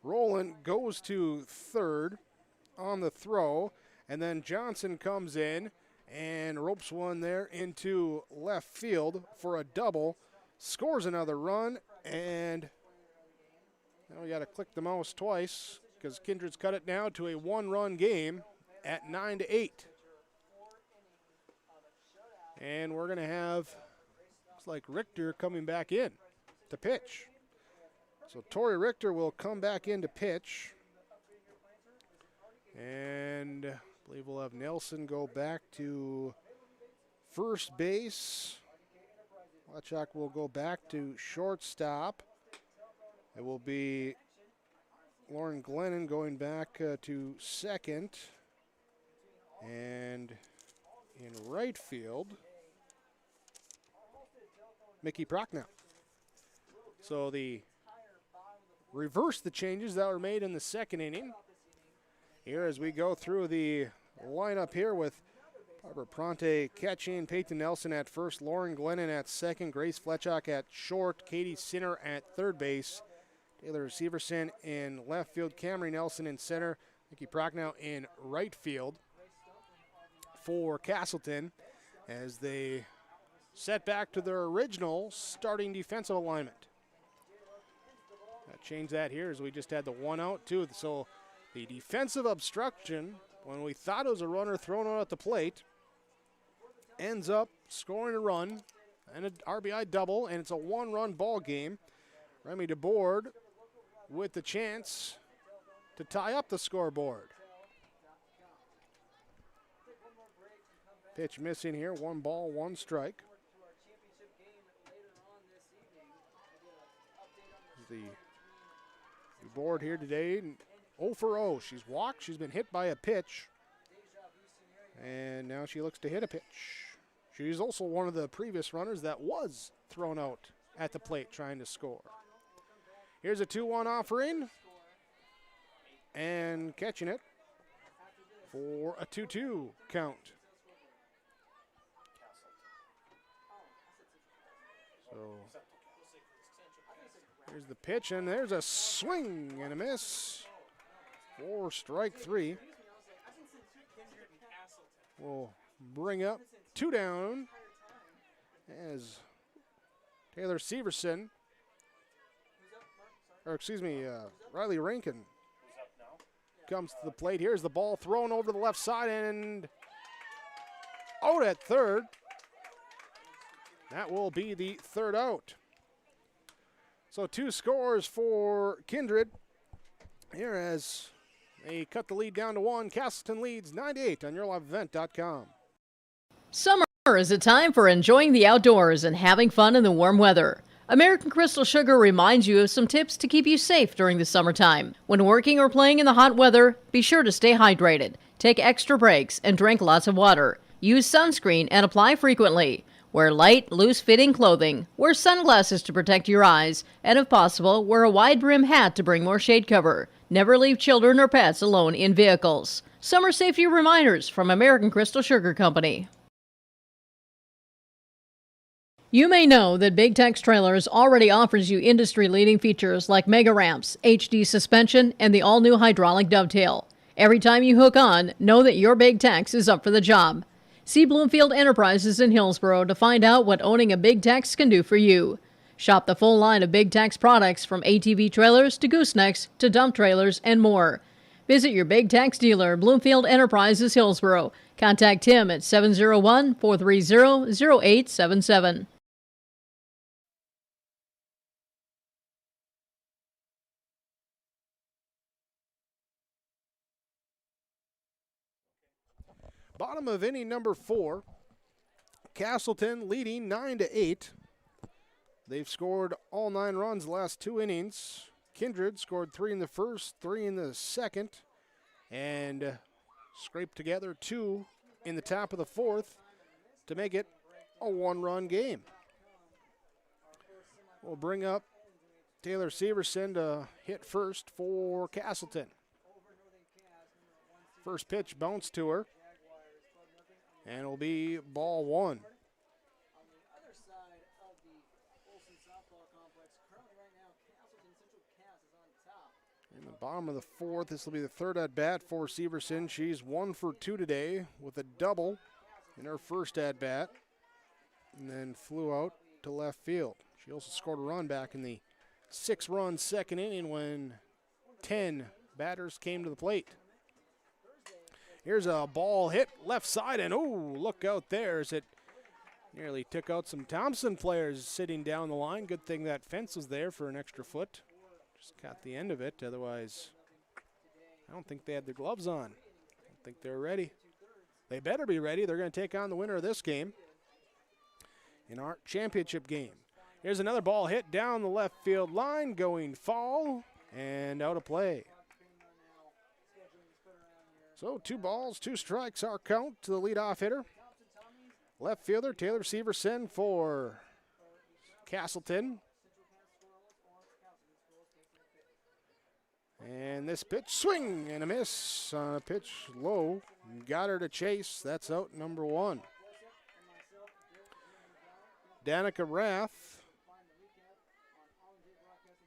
Roland goes to third on the throw, and then Johnson comes in and ropes one there into left field for a double, scores another run, and now we got to click the mouse twice because Kindred's cut it down to a 1-run game at 9-8. And we're going to have, looks like Richter coming back in to pitch. So Tori Richter will come back in to pitch. And I believe we'll have Nelson go back to first base. Lechak will go back to shortstop. It will be Lauren Glennon going back to second. And in right field, Mickey Prochnow. So reverse the changes that were made in the second inning. Here as we go through the lineup here with Barbara Pronte catching, Peyton Nelson at first, Lauren Glennon at second, Grace Fletchak at short, Katie Sinner at third base, Taylor Severson in left field, Camry Nelson in center, Mickey Prochnow in right field for Castleton as they set back to their original starting defensive alignment. Change that here as we just had the 1 out too. So the defensive obstruction, when we thought it was a runner thrown out at the plate, ends up scoring a run and an RBI double, and it's a 1-run ball game. Remy DeBoard with the chance to tie up the scoreboard. Pitch missing here, 1 ball, 1 strike. The board here today, 0 for 0. She's walked, she's been hit by a pitch, and now she looks to hit a pitch. She's also one of the previous runners that was thrown out at the plate trying to score. Here's a 2-1 offering, and catching it for a 2-2 count. So here's the pitch, and there's a swing and a miss for strike 3. We'll bring up 2 down as Taylor Severson, Riley Rankin comes to the plate. Here's the ball thrown over to the left side and out at third. That will be the third out. So 2 scores for Kindred. Here as they cut the lead down to 1. Castleton leads 9-8 on YourLiveEvent.com. Summer is a time for enjoying the outdoors and having fun in the warm weather. American Crystal Sugar reminds you of some tips to keep you safe during the summertime. When working or playing in the hot weather, be sure to stay hydrated, take extra breaks, and drink lots of water. Use sunscreen and apply frequently. Wear light, loose-fitting clothing. Wear sunglasses to protect your eyes. And if possible, wear a wide-brim hat to bring more shade cover. Never leave children or pets alone in vehicles. Summer safety reminders from American Crystal Sugar Company. You may know that Big Tex Trailers already offers you industry-leading features like mega ramps, HD suspension, and the all-new hydraulic dovetail. Every time you hook on, know that your Big Tex is up for the job. See Bloomfield Enterprises in Hillsboro to find out what owning a Big Tex can do for you. Shop the full line of Big Tex products from ATV trailers to goosenecks to dump trailers and more. Visit your Big Tex dealer, Bloomfield Enterprises, Hillsboro. Contact Tim at 701-430-0877. Bottom of inning number 4. Castleton leading 9-8. They've scored all 9 runs the last 2 innings. Kindred scored 3 in the first, 3 in the second, and scraped together 2 in the top of the 4th to make it a 1-run game. We'll bring up Taylor Severson to hit first for Castleton. First pitch bounced to her. And it'll be ball 1. In the bottom of the 4th, this will be the 3rd at bat for Severson. She's 1 for 2 today with a double in her first at bat, and then flew out to left field. She also scored a run back in the 6-run second inning when 10 batters came to the plate. Here's a ball hit left side, and oh, look out there as it nearly took out some Thompson players sitting down the line. Good thing that fence was there for an extra foot. Just caught the end of it. Otherwise, I don't think they had their gloves on. I don't think they're ready. They better be ready. They're going to take on the winner of this game in our championship game. Here's another ball hit down the left field line, going foul and out of play. So 2 balls, 2 strikes, our count to the leadoff hitter. Left fielder Taylor Severson for Castleton. And this pitch, swing and a miss on a pitch low. Got her to chase. That's out number 1. Danica Rath.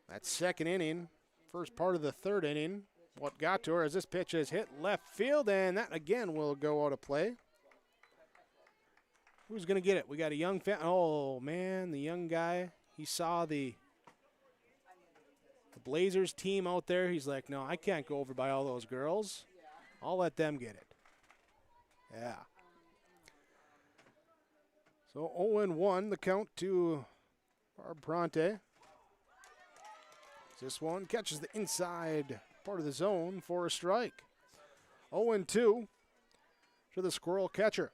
That's second inning. First part of the 3rd inning. What got to her as this pitch is hit left field, and that again will go out of play. Who's going to get it? We got a young fan. Oh, man, the young guy. He saw the Blazers team out there. He's like, no, I can't go over by all those girls. I'll let them get it. Yeah. So 0-1, the count to Barb Bronte. This one catches the inside part of the zone for a strike. 0-2 to the Squirrel catcher.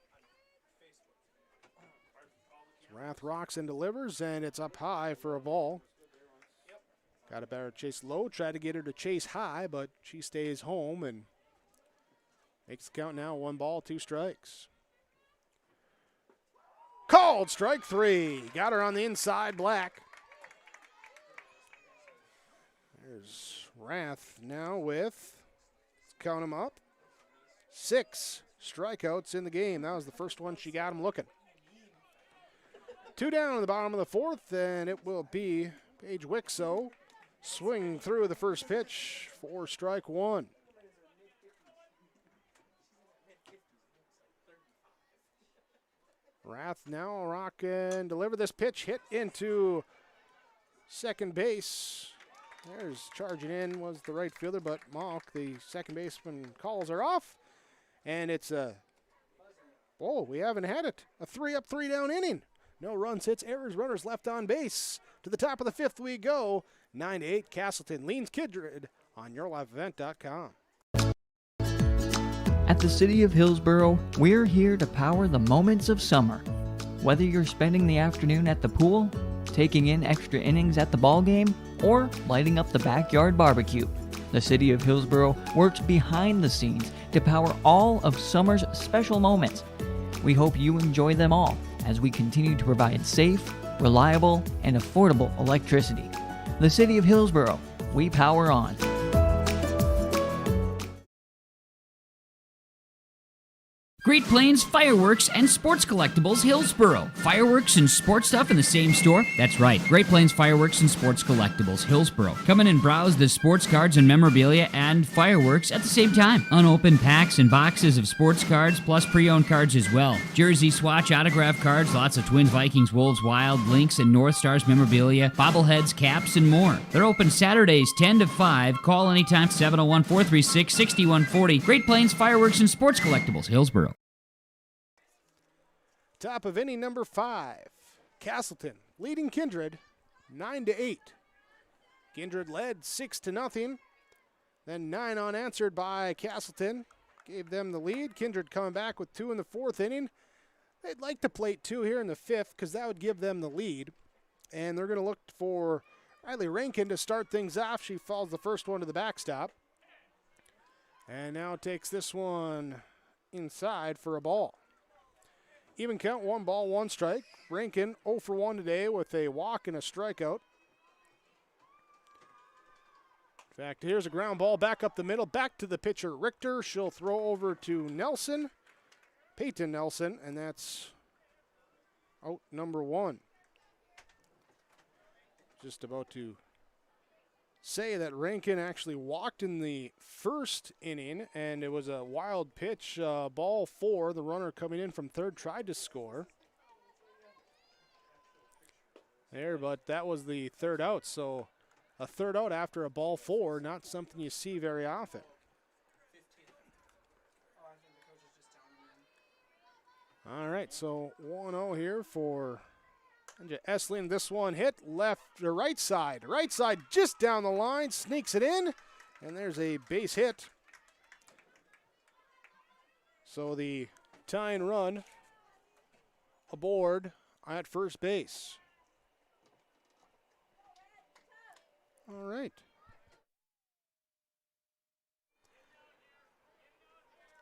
Rath rocks and delivers, and it's up high for a ball. Got a batter chase low, tried to get her to chase high, but she stays home and makes the count now 1 ball, 2 strikes. Called strike 3. Got her on the inside, Black. There's Rath now with, let's count them up, 6 strikeouts in the game. That was the first one she got him looking. 2 down in the bottom of the 4th, and it will be Paige Wixo. Swing through the first pitch for strike 1. Rath now rock and deliver this pitch, hit into second base. There's charging in was the right fielder, but Malk, the second baseman, calls her off. And it's a, oh, we haven't had it. A 3-up, 3-down inning. No runs, hits, errors, runners left on base. To the top of the fifth we go. 9-8, Castleton leans Kindred on yourlifeevent.com. At the City of Hillsborough, we're here to power the moments of summer. Whether you're spending the afternoon at the pool, taking in extra innings at the ball game, or lighting up the backyard barbecue, the City of Hillsborough works behind the scenes to power all of summer's special moments. We hope you enjoy them all as we continue to provide safe, reliable, and affordable electricity. The City of Hillsborough, we power on. Great Plains Fireworks and Sports Collectibles, Hillsborough. Fireworks and sports stuff in the same store? That's right. Great Plains Fireworks and Sports Collectibles, Hillsborough. Come in and browse the sports cards and memorabilia and fireworks at the same time. Unopened packs and boxes of sports cards, plus pre-owned cards as well. Jersey swatch autograph cards, lots of Twins, Vikings, Wolves, Wild, Lynx, and North Stars memorabilia, bobbleheads, caps, and more. They're open Saturdays 10 to 5. Call anytime 701-436-6140. Great Plains Fireworks and Sports Collectibles, Hillsborough. Top of inning number 5. Castleton leading Kindred 9-8. Kindred led 6-0. Then 9 unanswered by Castleton. Gave them the lead. Kindred coming back with 2 in the 4th inning. They'd like to plate 2 here in the 5th because that would give them the lead. And they're going to look for Riley Rankin to start things off. She falls the first one to the backstop. And now takes this one inside for a ball. Even count, 1 ball, 1 strike. Rankin 0 for 1 today with a walk and a strikeout. In fact, here's a ground ball back up the middle, back to the pitcher, Richter. She'll throw over to Nelson, Peyton Nelson, and that's out number 1. Just about to say that Rankin actually walked in the first inning, and it was a wild pitch, ball 4. The runner coming in from third tried to score there, but that was the third out. So a third out after a ball 4, not something you see very often. All right, so 1-0 here for Anja Essling. This one hit left or right side just down the line, sneaks it in, and there's a base hit. So the tying run aboard at first base. All right.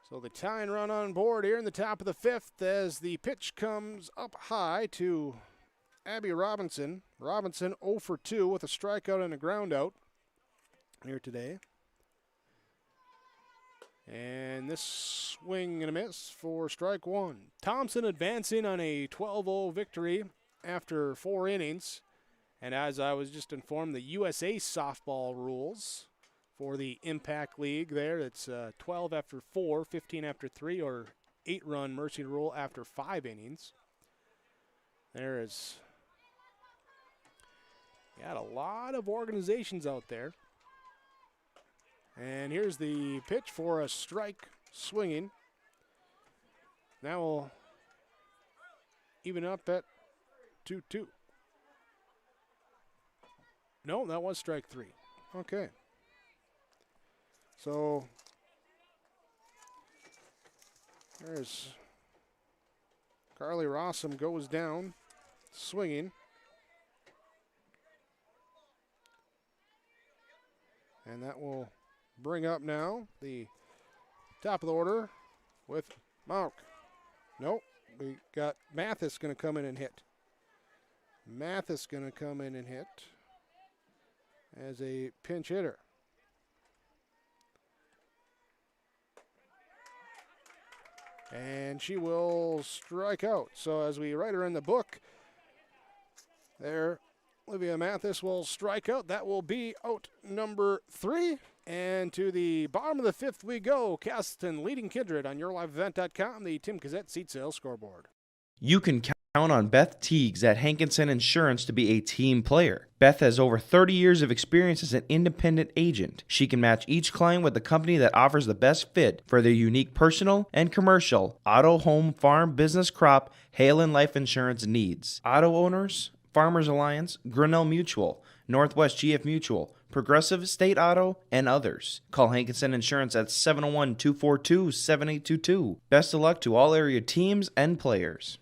So the tying run on board here in the top of the 5th as the pitch comes up high to Abby Robinson. Robinson 0 for 2 with a strikeout and a ground out here today. And this swing and a miss for strike 1. Thompson advancing on a 12-0 victory after 4 innings. And as I was just informed, the USA softball rules for the Impact League there, it's 12 after 4, 15 after 3, or 8-run mercy rule after 5 innings. There is got a lot of organizations out there. And here's the pitch for a strike swinging. That will even up at 2-2. No, that was strike 3. Okay. So there's Carly Rossum goes down, swinging. And that will bring up now the top of the order with Mauk. Nope, we got Mathis going to come in and hit. Mathis going to come in and hit as a pinch hitter. And she will strike out. So as we write her in the book there, Olivia Mathis will strike out. That will be out number 3. And to the bottom of the 5th we go. Castleton leading Kindred on yourlifeevent.com, the Tim Cassette seat sales scoreboard. You can count Count on Beth Teagues at Hankinson Insurance to be a team player. Beth has over 30 years of experience as an independent agent. She can match each client with the company that offers the best fit for their unique personal and commercial auto, home, farm, business, crop, hail, and life insurance needs. Auto owners, Farmers Alliance, Grinnell Mutual, Northwest GF Mutual, Progressive, State Auto, and others. Call Hankinson Insurance at 701-242-7822. Best of luck to all area teams and players.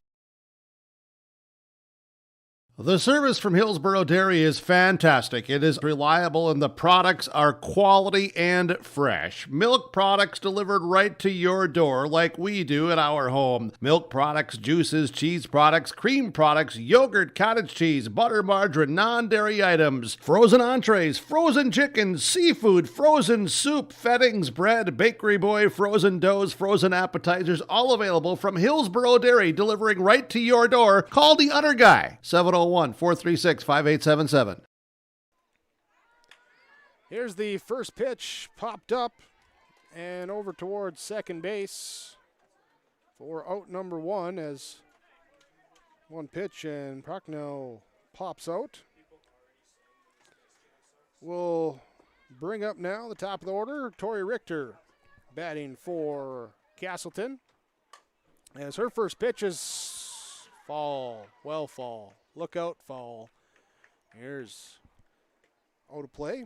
The service from Hillsborough Dairy is fantastic. It is reliable and the products are quality and fresh. Milk products delivered right to your door like we do at our home. Milk products, juices, cheese products, cream products, yogurt, cottage cheese, butter, margarine, non-dairy items, frozen entrees, frozen chicken, seafood, frozen soup, fettings, bread, bakery boy, frozen doughs, frozen appetizers, all available from Hillsborough Dairy, delivering right to your door. Call the Udder Guy, 701-436-5877. Here's the first pitch, popped up and over towards second base for out number one, as one pitch and Prochnow pops out. We'll bring up now the top of the order, Tori Richter batting for Castleton, as her first pitch is fall, well fall, look out fall. Here's out of play.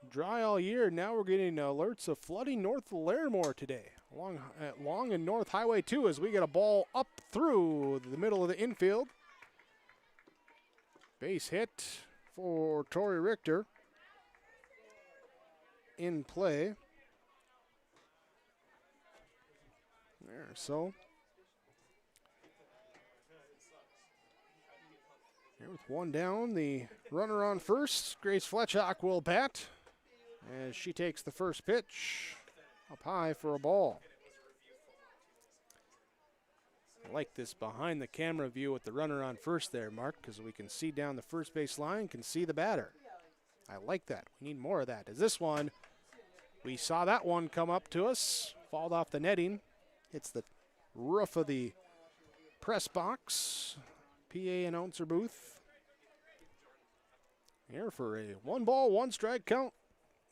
Dry all year. Now we're getting alerts of flooding north of Larimore today, along Long and North Highway 2, as we get a ball up through the middle of the infield. Base hit for Tori Richter. In play. There, so. Here with one down, the runner on first, Grace Fletchock will bat as she takes the first pitch up high for a ball. I like this behind the camera view with the runner on first there, Mark, because we can see down the first base line, can see the batter. I like that. We need more of that. As this one, we saw that one come up to us, fall off the netting, hits the roof of the press box, PA announcer booth. Here for a 1-ball, 1-strike count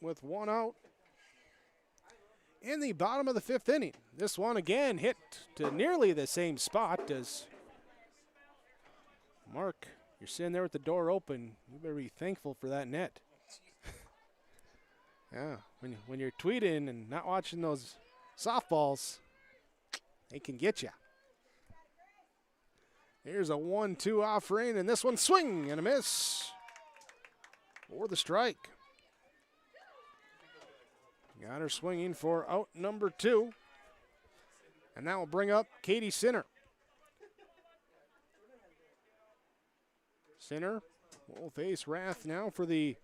with one out in the bottom of the fifth inning. This one again hit to nearly the same spot as Mark. You're sitting there with the door open. You better be thankful for that net. Yeah, when you're tweeting and not watching those softballs, they can get you. Here's a 1-2 offering, and this one swing and a miss for the strike. Got her swinging for out number two, and that will bring up Katie Sinner. Sinner will face Rath now for the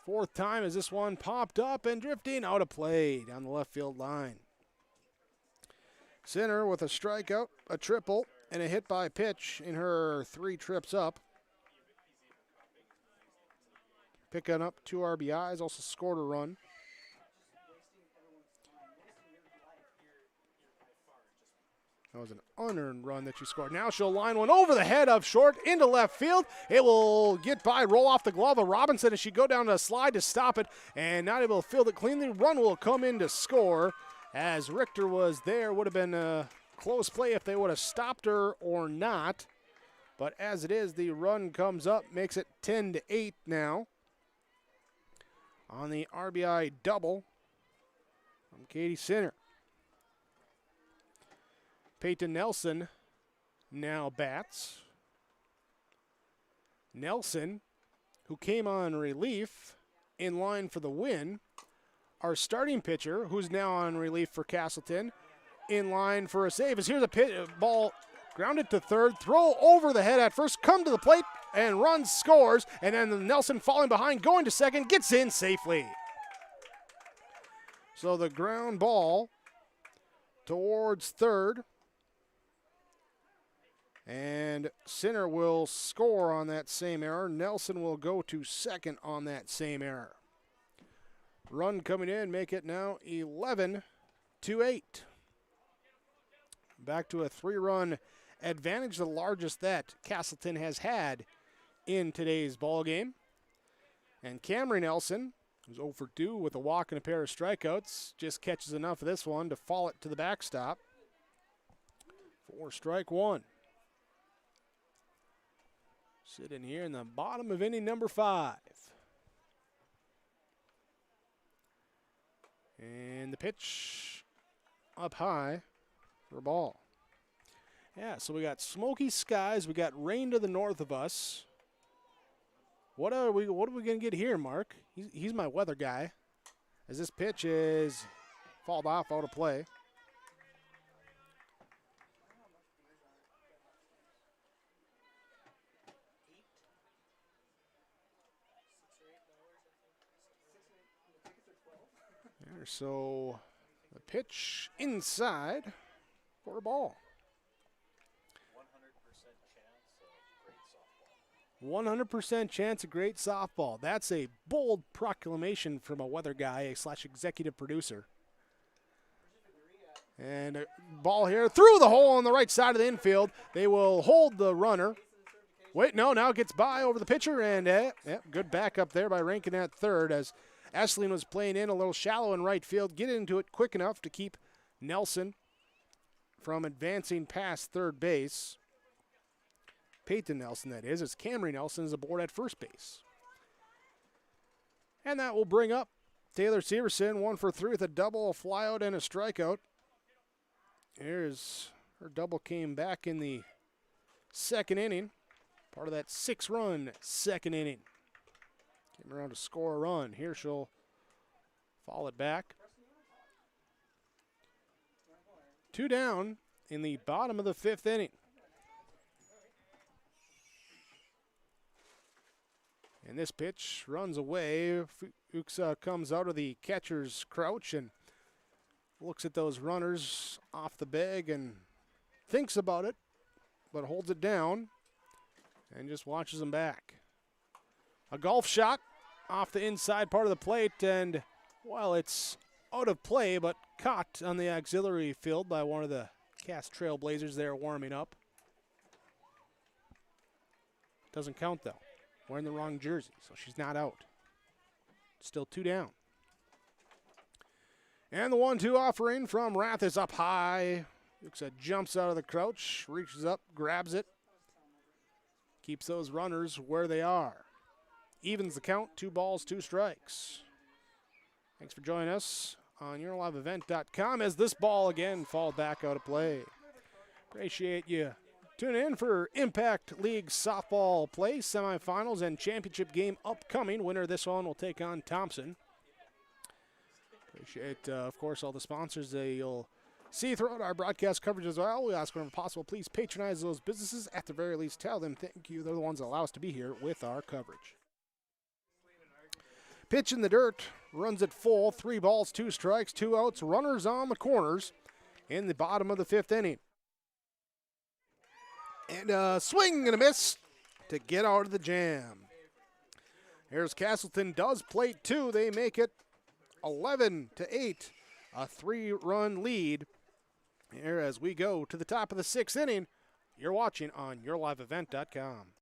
fourth time, as this one popped up and drifting out of play down the left field line. Sinner with a strikeout, a triple, and a hit by pitch in her 3 trips up. Picking up 2 RBIs, also scored a run. That was an unearned run that she scored. Now she'll line one over the head of short into left field. It will get by, roll off the glove of Robinson as she go down to a slide to stop it, and not able to field it cleanly. Run will come in to score, as Richter was there. Would have been a close play if they would have stopped her or not. But as it is, the run comes up, makes it 10-8 now on the RBI double from Katie Sinner. Peyton Nelson now bats. Nelson, who came on relief in line for the win. Our starting pitcher, who's now on relief for Castleton, in line for a save. As here's a ball grounded to third, throw over the head at first, come to the plate, and runs, scores, and then Nelson falling behind, going to second, gets in safely. So the ground ball towards third. And Sinner will score on that same error. Nelson will go to second on that same error. run coming in, make it now 11-8. Back to a 3-run advantage, the largest that Castleton has had in today's ball game. And Camry Nelson, who's 0 for 2 with a walk and a pair of strikeouts, just catches enough of this one to fall it to the backstop for strike one. Sitting here in the bottom of inning number 5. And the pitch up high for a ball. Yeah, so we got smoky skies. We got rain to the north of us. What are we going to get here, Mark? He's my weather guy. As this pitch is fouled off out of play. There, so the pitch inside for a ball. 100% chance of great softball. That's a bold proclamation from a weather guy / executive producer. And a ball here through the hole on the right side of the infield. They will hold the runner. Wait, no, now it gets by over the pitcher, and good backup there by Rankin at third as Esslin was playing in a little shallow in right field. Get into it quick enough to keep Nelson from advancing past third base. Peyton Nelson, that is, as Camry Nelson is aboard at first base. And that will bring up Taylor Severson, 1 for 3 with a double, a flyout, and a strikeout. Here's her double, came back in the second inning, part of that 6-run second inning. Came around to score a run. Here she'll foul it back. 2 down in the bottom of the 5th inning. And this pitch runs away. Fuchsa comes out of the catcher's crouch and looks at those runners off the bag and thinks about it, but holds it down and just watches them back. A golf shot off the inside part of the plate, and, well, it's out of play, but caught on the auxiliary field by one of the Cass Trailblazers there warming up. Doesn't count, though. Wearing the wrong jersey, so she's not out. Still 2 down. And the 1-2 offering from Rath is up high. Fuchsa jumps out of the crouch, reaches up, grabs it. Keeps those runners where they are. Evens the count, 2 balls, 2 strikes. Thanks for joining us on YourLiveEvent.com as this ball again falls back out of play. Appreciate you tune in for Impact League softball play, semifinals and championship game upcoming. Winner of this one will take on Thompson. Appreciate, of course, all the sponsors that you'll see throughout our broadcast coverage as well. We ask whenever possible, please patronize those businesses. At the very least, tell them thank you. They're the ones that allow us to be here with our coverage. Pitch in the dirt, runs it full. 3 balls, 2 strikes, 2 outs. Runners on the corners in the bottom of the 5th inning. And a swing and a miss to get out of the jam. Here's Castleton does plate 2. They make it 11-8, a 3-run lead. Here as we go to the top of the 6th inning. You're watching on YourLiveEvent.com.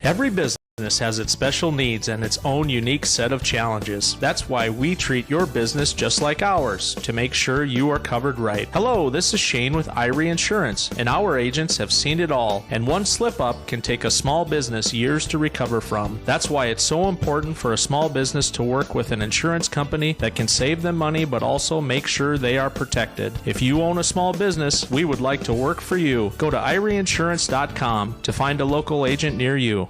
Every business has its special needs and its own unique set of challenges. That's why we treat your business just like ours, to make sure you are covered right. Hello, this is Shane with Irie Insurance, and our agents have seen it all, and one slip-up can take a small business years to recover from. That's why it's so important for a small business to work with an insurance company that can save them money but also make sure they are protected. If you own a small business, we would like to work for you. Go to IrieInsurance.com to find a local agent near you.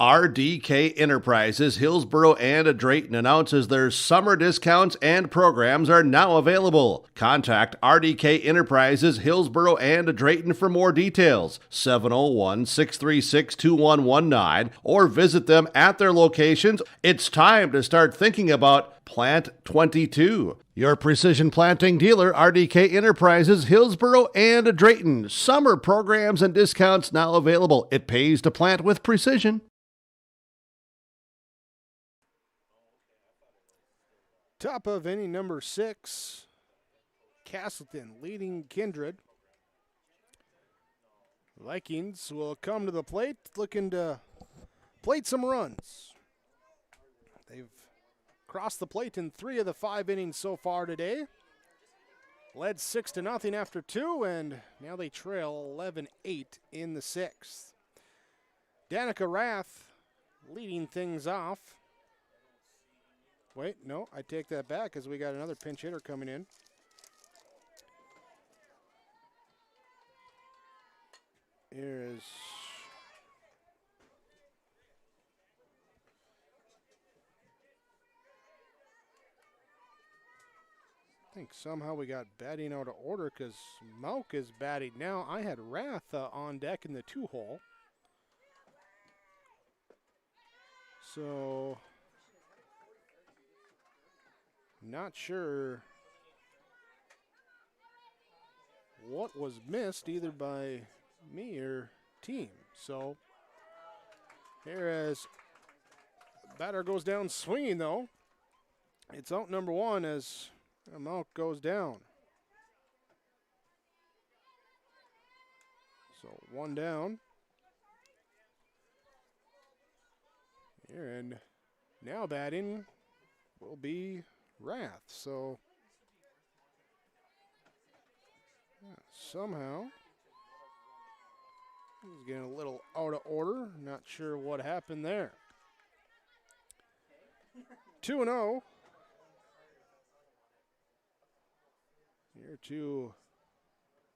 RDK Enterprises, Hillsboro and Drayton announces their summer discounts and programs are now available. Contact RDK Enterprises, Hillsboro and Drayton for more details, 701-636-2119, or visit them at their locations. It's time to start thinking about Plant 22. Your precision planting dealer, RDK Enterprises, Hillsboro and Drayton. Summer programs and discounts now available. It pays to plant with precision. Top of inning number 6, Castleton leading Kindred. Vikings will come to the plate looking to plate some runs. They've crossed the plate in 3 of the 5 innings so far today. Led 6-0 after 2, and now they trail 11-8 in the 6th. Danica Rath leading things off. Wait, no, I take that back as we got another pinch hitter coming in. Here is I think somehow we got batting out of order because Mauk is batting now. I had Rath on deck in the 2-hole. So, not sure what was missed either by me or team. So, here as batter goes down swinging though. It's out number 1 as Mauk goes down. So 1 down. Here and now batting will be Rath. So somehow he's getting a little out of order. Not sure what happened there. 2-0. Here to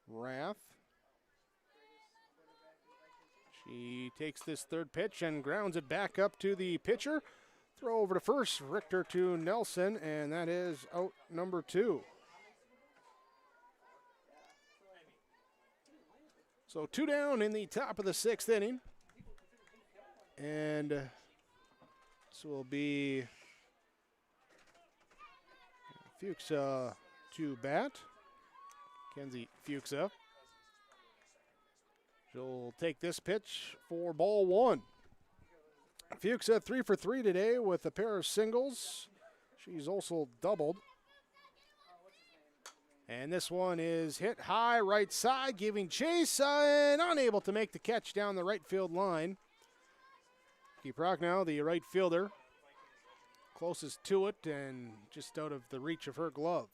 Rath. She takes this 3rd pitch and grounds it back up to the pitcher. Throw over to first, Richter to Nelson, and that is out number 2. So 2 down in the top of the 6th inning. And this will be Fuchs to bat. Kenzie Fuchsa. She'll take this pitch for ball 1. Fuchsa 3 for 3 today with a pair of singles. She's also doubled. And this one is hit high right side, giving chase and unable to make the catch down the right field line. Vicky Prochnow, the right fielder, closest to it and just out of the reach of her glove.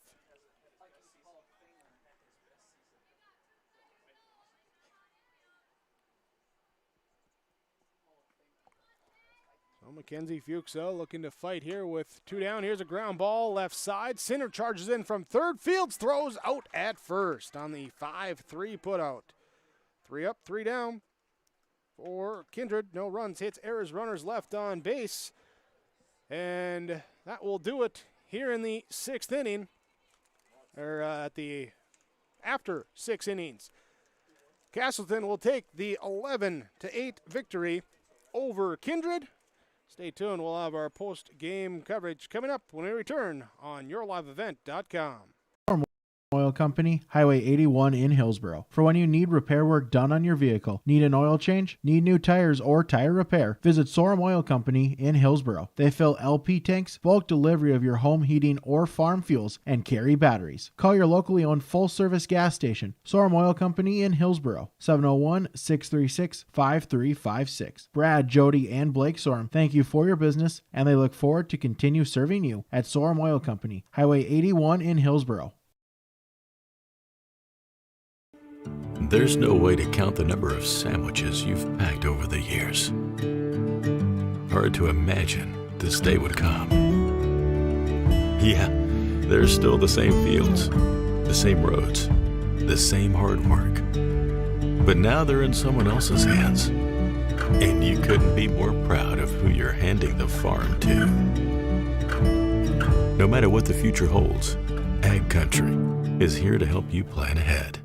Mackenzie Fuchsa looking to fight here with 2 down. Here's a ground ball left side. Sinner charges in from 3rd. Fields throws out at 1st on the 5-3 put out. 3 up, 3 down for Kindred. No runs, hits, errors, runners left on base. And that will do it here in the 6th inning, or after 6 innings. Castleton will take the 11-8 victory over Kindred. Stay tuned. We'll have our post-game coverage coming up when we return on YourLiveEvent.com. Oil Company, Highway 81 in Hillsboro. For when you need repair work done on your vehicle, need an oil change, need new tires or tire repair, visit Sorum Oil Company in Hillsboro. They fill LP tanks, bulk delivery of your home heating or farm fuels, and carry batteries. Call your locally owned full-service gas station, Sorum Oil Company in Hillsboro, 701-636-5356. Brad, Jody, and Blake Sorum thank you for your business, and they look forward to continue serving you at Sorum Oil Company, Highway 81 in Hillsboro. There's no way to count the number of sandwiches you've packed over the years. Hard to imagine this day would come. Yeah, there's still the same fields, the same roads, the same hard work. But now they're in someone else's hands. And you couldn't be more proud of who you're handing the farm to. No matter what the future holds, Ag Country is here to help you plan ahead.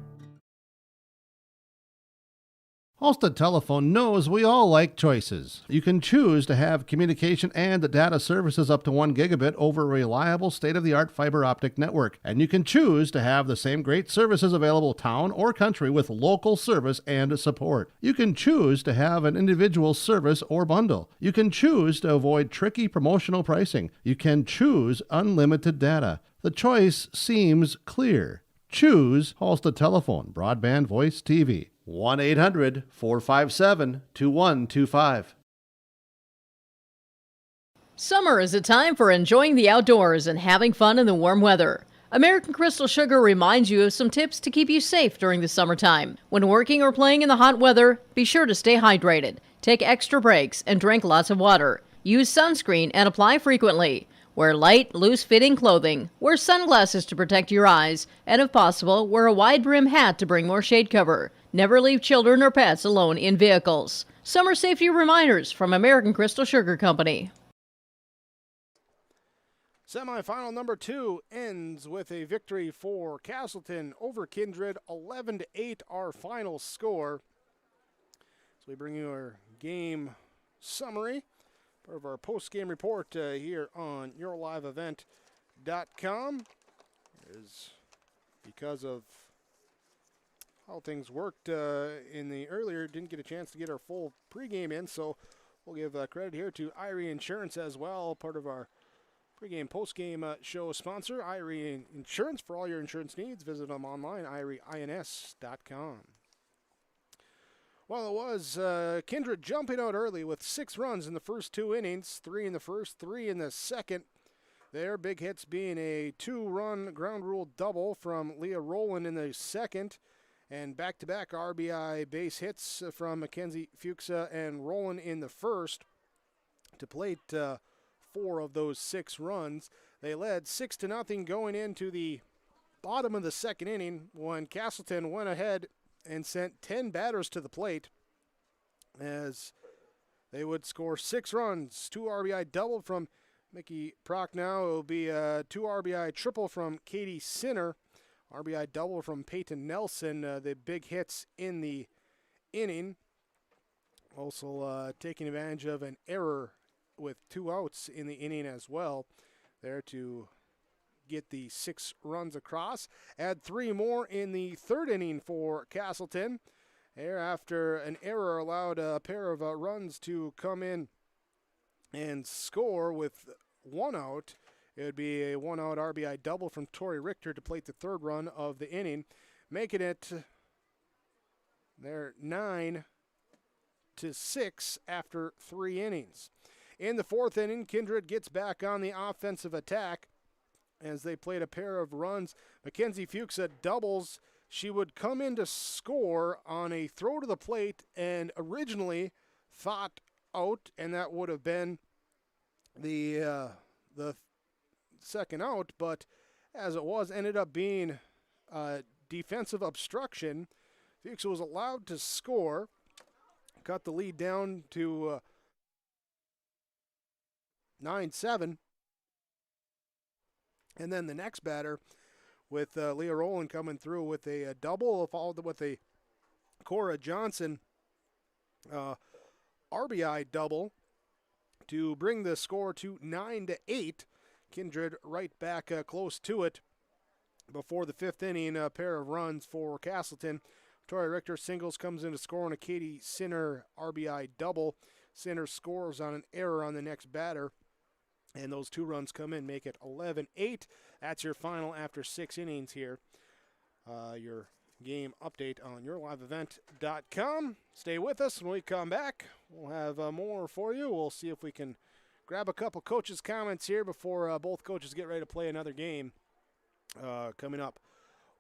Halstead Telephone knows we all like choices. You can choose to have communication and data services up to 1 gigabit over a reliable state-of-the-art fiber optic network. And you can choose to have the same great services available town or country with local service and support. You can choose to have an individual service or bundle. You can choose to avoid tricky promotional pricing. You can choose unlimited data. The choice seems clear. Choose Halstead Telephone, broadband voice TV. 1-800-457-2125. Summer is a time for enjoying the outdoors and having fun in the warm weather. American Crystal Sugar reminds you of some tips to keep you safe during the summertime. When working or playing in the hot weather, be sure to stay hydrated, take extra breaks, and drink lots of water. Use sunscreen and apply frequently. Wear light, loose-fitting clothing. Wear sunglasses to protect your eyes. And if possible, wear a wide-brim hat to bring more shade cover. Never leave children or pets alone in vehicles. Summer safety reminders from American Crystal Sugar Company. Semifinal number 2 ends with a victory for Castleton over Kindred, 11-8 our final score. So we bring you our game summary, part of our post-game report here on yourliveevent.com. Because of how things worked in the earlier, didn't get a chance to get our full pregame in, so we'll give credit here to Irie Insurance as well, part of our pregame, postgame show sponsor, Irie Insurance. For all your insurance needs, visit them online, irieins.com. Well, it was Kindred jumping out early with 6 runs in the first 2 innings, 3 in the first, 3 in the second. Their big hits being a 2-run ground rule double from Leah Rowland in the second, and back-to-back RBI base hits from Mackenzie Fuchsa and Rowland in the first to plate 4 of those 6 runs. They led 6-0 going into the bottom of the second inning when Castleton went ahead and sent 10 batters to the plate as they would score 6 runs. 2 RBI double from Mickey Prochnow. It will be a 2 RBI triple from Katie Sinner. RBI double from Peyton Nelson. The big hits in the inning. Also taking advantage of an error with 2 outs in the inning as well, there to get the 6 runs across. Add 3 more in the third inning for Castleton. There, after an error, allowed a pair of runs to come in and score with 1 out. It would be a 1-out RBI double from Tori Richter to plate the 3rd run of the inning, making it there 9-6 after 3 innings. In the 4th inning, Kindred gets back on the offensive attack as they played a pair of runs. Mackenzie Fuchsa doubles. She would come in to score on a throw to the plate and originally thought out, and that would have been the 2nd out, but as it was, ended up being defensive obstruction. Fuchsa was allowed to score, cut the lead down to 9-7. And then the next batter with Leah Rowland coming through with a double, followed with a Cora Johnson RBI double to bring the score to 9-8. Kindred right back close to it before the 5th inning. A pair of runs for Castleton. Tori Richter singles, comes in to score on a Katie Sinner RBI double. Sinner scores on an error on the next batter, and those 2 runs come in, make it 11-8. That's your final after 6 innings here. Your game update on yourliveevent.com. Stay with us when we come back. We'll have more for you. We'll see if we can grab a couple coaches' comments here before both coaches get ready to play another game coming up.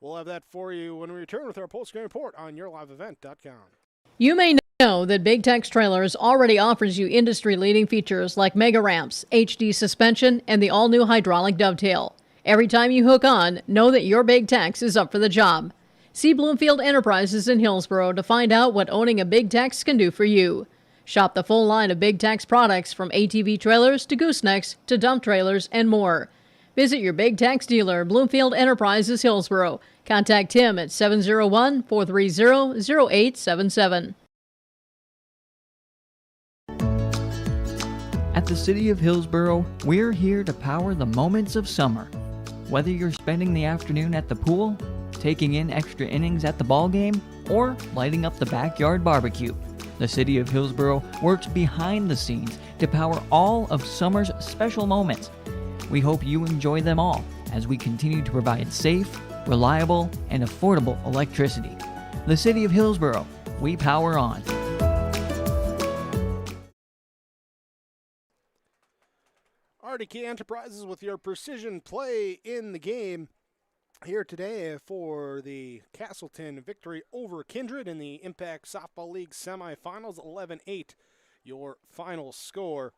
We'll have that for you when we return with our post-game report on yourliveevent.com. You may know that Big Tex Trailers already offers you industry-leading features like mega ramps, HD suspension, and the all-new hydraulic dovetail. Every time you hook on, know that your Big Tex is up for the job. See Bloomfield Enterprises in Hillsboro to find out what owning a Big Tex can do for you. Shop the full line of Big Tex products from ATV trailers to goosenecks to dump trailers and more. Visit your Big Tex dealer, Bloomfield Enterprises, Hillsboro. Contact him at 701-430-0877. At the City of Hillsborough, we're here to power the moments of summer. Whether you're spending the afternoon at the pool, taking in extra innings at the ball game, or lighting up the backyard barbecue, the City of Hillsborough works behind the scenes to power all of summer's special moments. We hope you enjoy them all as we continue to provide safe, reliable, and affordable electricity. The City of Hillsborough, we power on. RDK Enterprises with your precision play in the game here today for the Castleton victory over Kindred in the Impact Softball League semifinals, 11-8, your final score.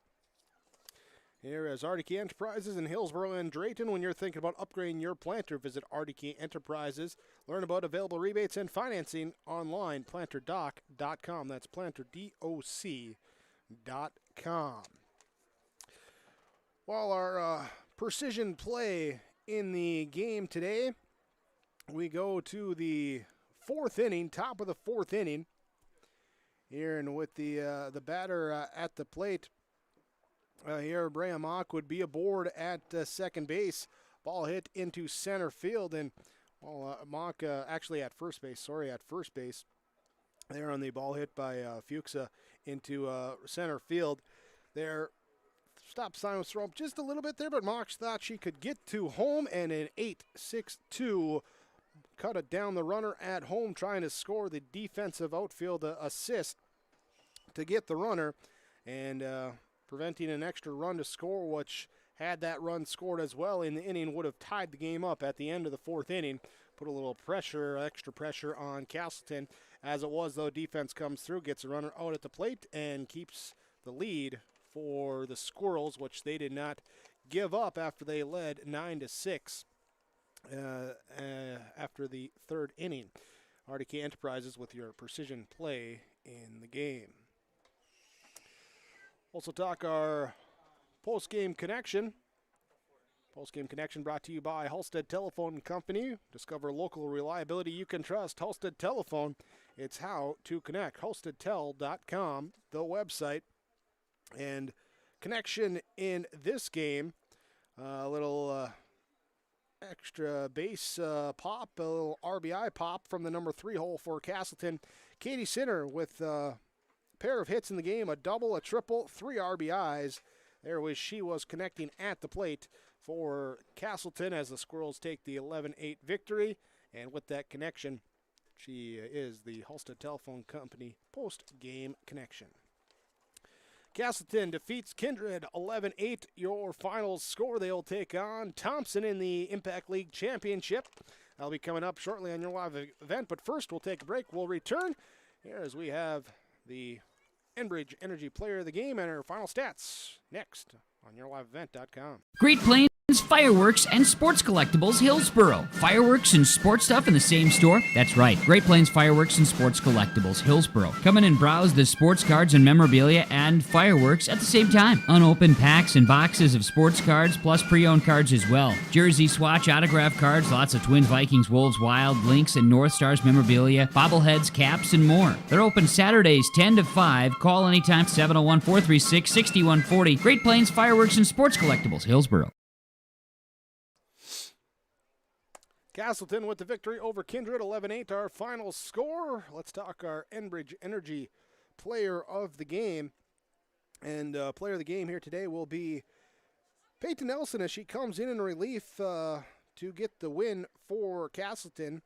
Here is RDK Enterprises in Hillsborough and Drayton. When you're thinking about upgrading your planter, visit RDK Enterprises. Learn about available rebates and financing online, planterdoc.com. That's planterdoc.com. Well, our precision play in the game today, we go to the fourth inning, top of the fourth inning. Here, and with the batter at the plate, here Brea Mock would be aboard at second base. Ball hit into center field, and Mock actually at first base. There on the ball hit by Fuchsa into center field. There. Stop sign was thrown up just a little bit there, but Mox thought she could get to home, and an 8-6-2 cut it down the runner at home, trying to score the defensive outfield assist to get the runner, and preventing an extra run to score, which had that run scored as well in the inning would have tied the game up at the end of the fourth inning. Put a little pressure, extra pressure on Castleton. As it was, though, defense comes through, gets a runner out at the plate, and keeps the lead for the Squirrels, which they did not give up after they led 9-6 after the third inning. RDK Enterprises with your precision play in the game. Also talk our post-game connection. Post-game connection brought to you by Halstead Telephone Company. Discover local reliability you can trust. Halstead Telephone, it's how to connect. HalsteadTel.com, the website. And connection in this game, a little extra base pop, a little RBI pop from the number 3 hole for Castleton. Katie Sinner with a pair of hits in the game, a double, a triple, 3 RBIs. She was connecting at the plate for Castleton as the Squirrels take the 11-8 victory. And with that connection, she is the Halstead Telephone Company post-game connection. Castleton defeats Kindred 11-8, your final score. They'll take on Thompson in the Impact League Championship. That'll be coming up shortly on your live event, but first we'll take a break. We'll return here as we have the Enbridge Energy Player of the Game and our final stats next on yourliveevent.com. Great Plains Fireworks and Sports Collectibles Hillsborough. Fireworks and sports stuff in the same store? That's right. Great Plains Fireworks and Sports Collectibles Hillsborough. Come in and browse the sports cards and memorabilia and fireworks at the same time. Unopened packs and boxes of sports cards plus pre-owned cards as well. Jersey swatch autograph cards, lots of Twins, Vikings, Wolves, Wild, Lynx, and North Stars memorabilia, bobbleheads, caps, and more. They're open Saturdays 10 to 5. Call anytime 701-436-6140. Great Plains Fireworks and Sports Collectibles Hillsborough. Castleton with the victory over Kindred, 11-8, our final score. Let's talk our Enbridge Energy Player of the Game. And Player of the Game here today will be Peyton Nelson as she comes in relief to get the win for Castleton.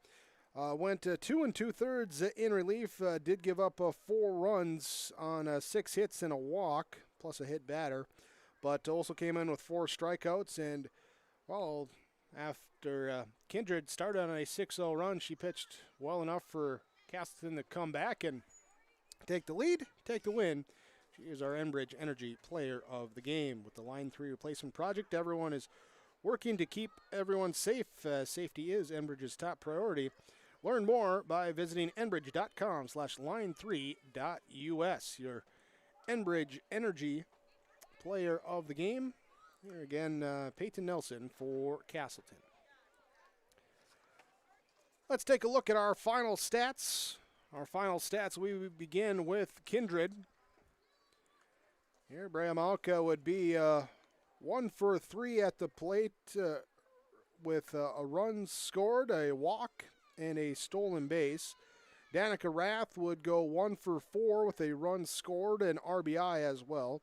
Went 2 2/3 in relief, did give up 4 runs on 6 hits and a walk, plus a hit batter. But also came in with 4 strikeouts, and, well, after Kindred started on a 6-0 run, she pitched well enough for Castleton to come back and take the lead, take the win. She is our Enbridge Energy Player of the Game. With the Line 3 replacement project, everyone is working to keep everyone safe. Safety is Enbridge's top priority. Learn more by visiting enbridge.com/line3.us. Your Enbridge Energy Player of the Game. Here again, Peyton Nelson for Castleton. Let's take a look at our final stats. We begin with Kindred. Here, Bramalka would be 1 for 3 at the plate with a run scored, a walk, and a stolen base. Danica Rath would go 1 for 4 with a run scored and RBI as well.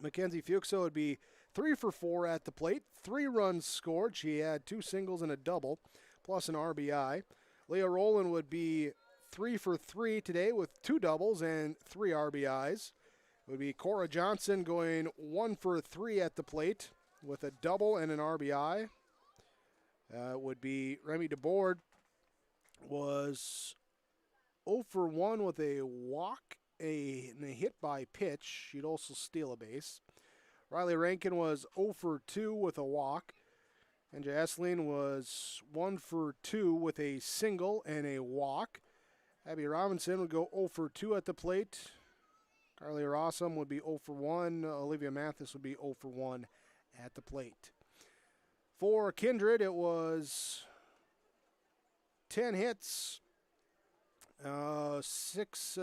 Mackenzie Fuchso would be 3 for 4 at the plate, 3 runs scored. She had 2 singles and a double, plus an RBI. Leah Rowland would be 3 for 3 today with 2 doubles and 3 RBIs. It would be Cora Johnson going 1 for 3 at the plate with a double and an RBI. Would be Remy DeBoard was 0 for 1 with a walk and a hit by pitch. She'd also steal a base. Riley Rankin was 0 for 2 with a walk. And Jasleen was 1 for 2 with a single and a walk. Abby Robinson would go 0 for 2 at the plate. Carly Rossum would be 0 for 1. Olivia Mathis would be 0 for 1 at the plate. For Kindred, it was 10 hits, 6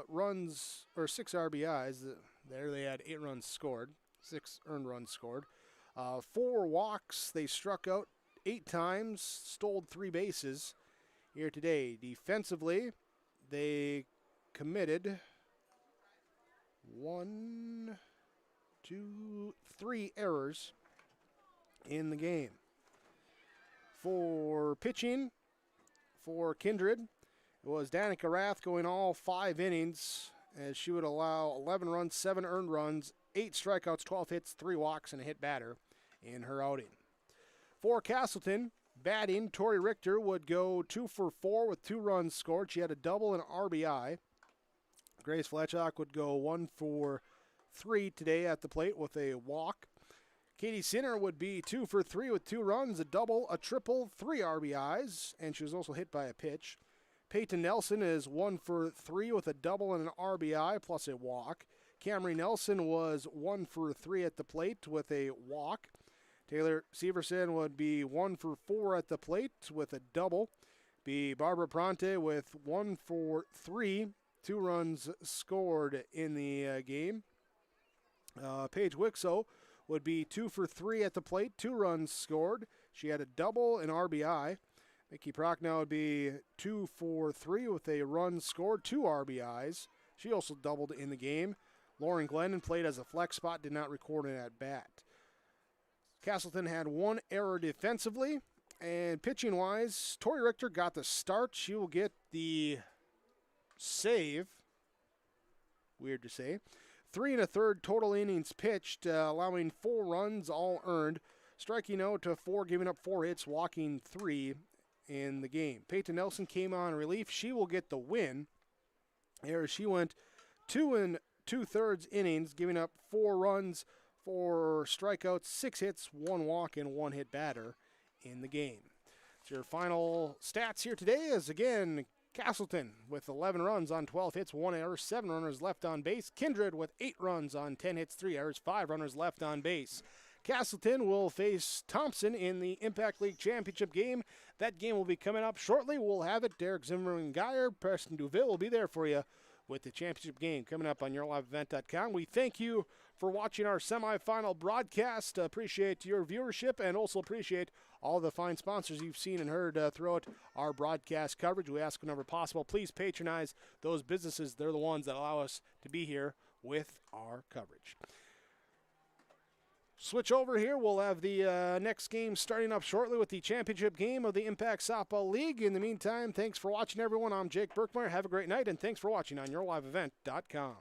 runs, or 6 RBIs. There they had 8 runs scored, 6 earned runs scored. 4 walks. They struck out 8 times, stole 3 bases here today. Defensively, they committed 1, 2, 3 errors in the game. For pitching, for Kindred, it was Danica Rath going all 5 innings, as she would allow 11 runs, 7 earned runs, 8 strikeouts, 12 hits, 3 walks, and a hit batter in her outing. For Castleton, batting, Tori Richter would go 2 for 4 with 2 runs scored. She had a double and an RBI. Grace Fletchock would go 1 for 3 today at the plate with a walk. Katie Sinner would be 2 for 3 with 2 runs, a double, a triple, 3 RBIs, and she was also hit by a pitch. Peyton Nelson is 1 for 3 with a double and an RBI plus a walk. Camry Nelson was 1 for 3 at the plate with a walk. Taylor Severson would be 1 for 4 at the plate with a double. Be Barbara Pronte with 1 for 3, 2 runs scored in the game. Paige Wixo would be 2 for 3 at the plate, 2 runs scored. She had a double and RBI. Mickey Prochnow would be 2 for 3 with a run scored, 2 RBIs. She also doubled in the game. Lauren Glennon played as a flex spot, did not record an at-bat. Castleton had 1 error defensively, and pitching-wise, Tori Richter got the start. She will get the save. Weird to say. 3 1/3 total innings pitched, allowing 4 runs, all earned. Striking out to 4, giving up 4 hits, walking 3 in the game. Peyton Nelson came on relief. She will get the win. There she went 2 2/3 innings, giving up 4 runs, 4 strikeouts, 6 hits, 1 walk, and 1 hit batter in the game. So your final stats here today is, again, Castleton with 11 runs on 12 hits, 1 error, 7 runners left on base. Kindred with 8 runs on 10 hits, 3 errors, 5 runners left on base. Castleton will face Thompson in the Impact League Championship game. That game will be coming up shortly. We'll have it. Derek Zimmerman Geyer, Preston Duville will be there for you with the championship game coming up on yourliveevent.com. We thank you for watching our semifinal broadcast. Appreciate your viewership and also appreciate all the fine sponsors you've seen and heard throughout our broadcast coverage. We ask whenever possible, please patronize those businesses. They're the ones that allow us to be here with our coverage. Switch over here. We'll have the next game starting up shortly with the championship game of the Impact Softball League. In the meantime, thanks for watching, everyone. I'm Jake Berkmeyer. Have a great night, and thanks for watching on yourliveevent.com.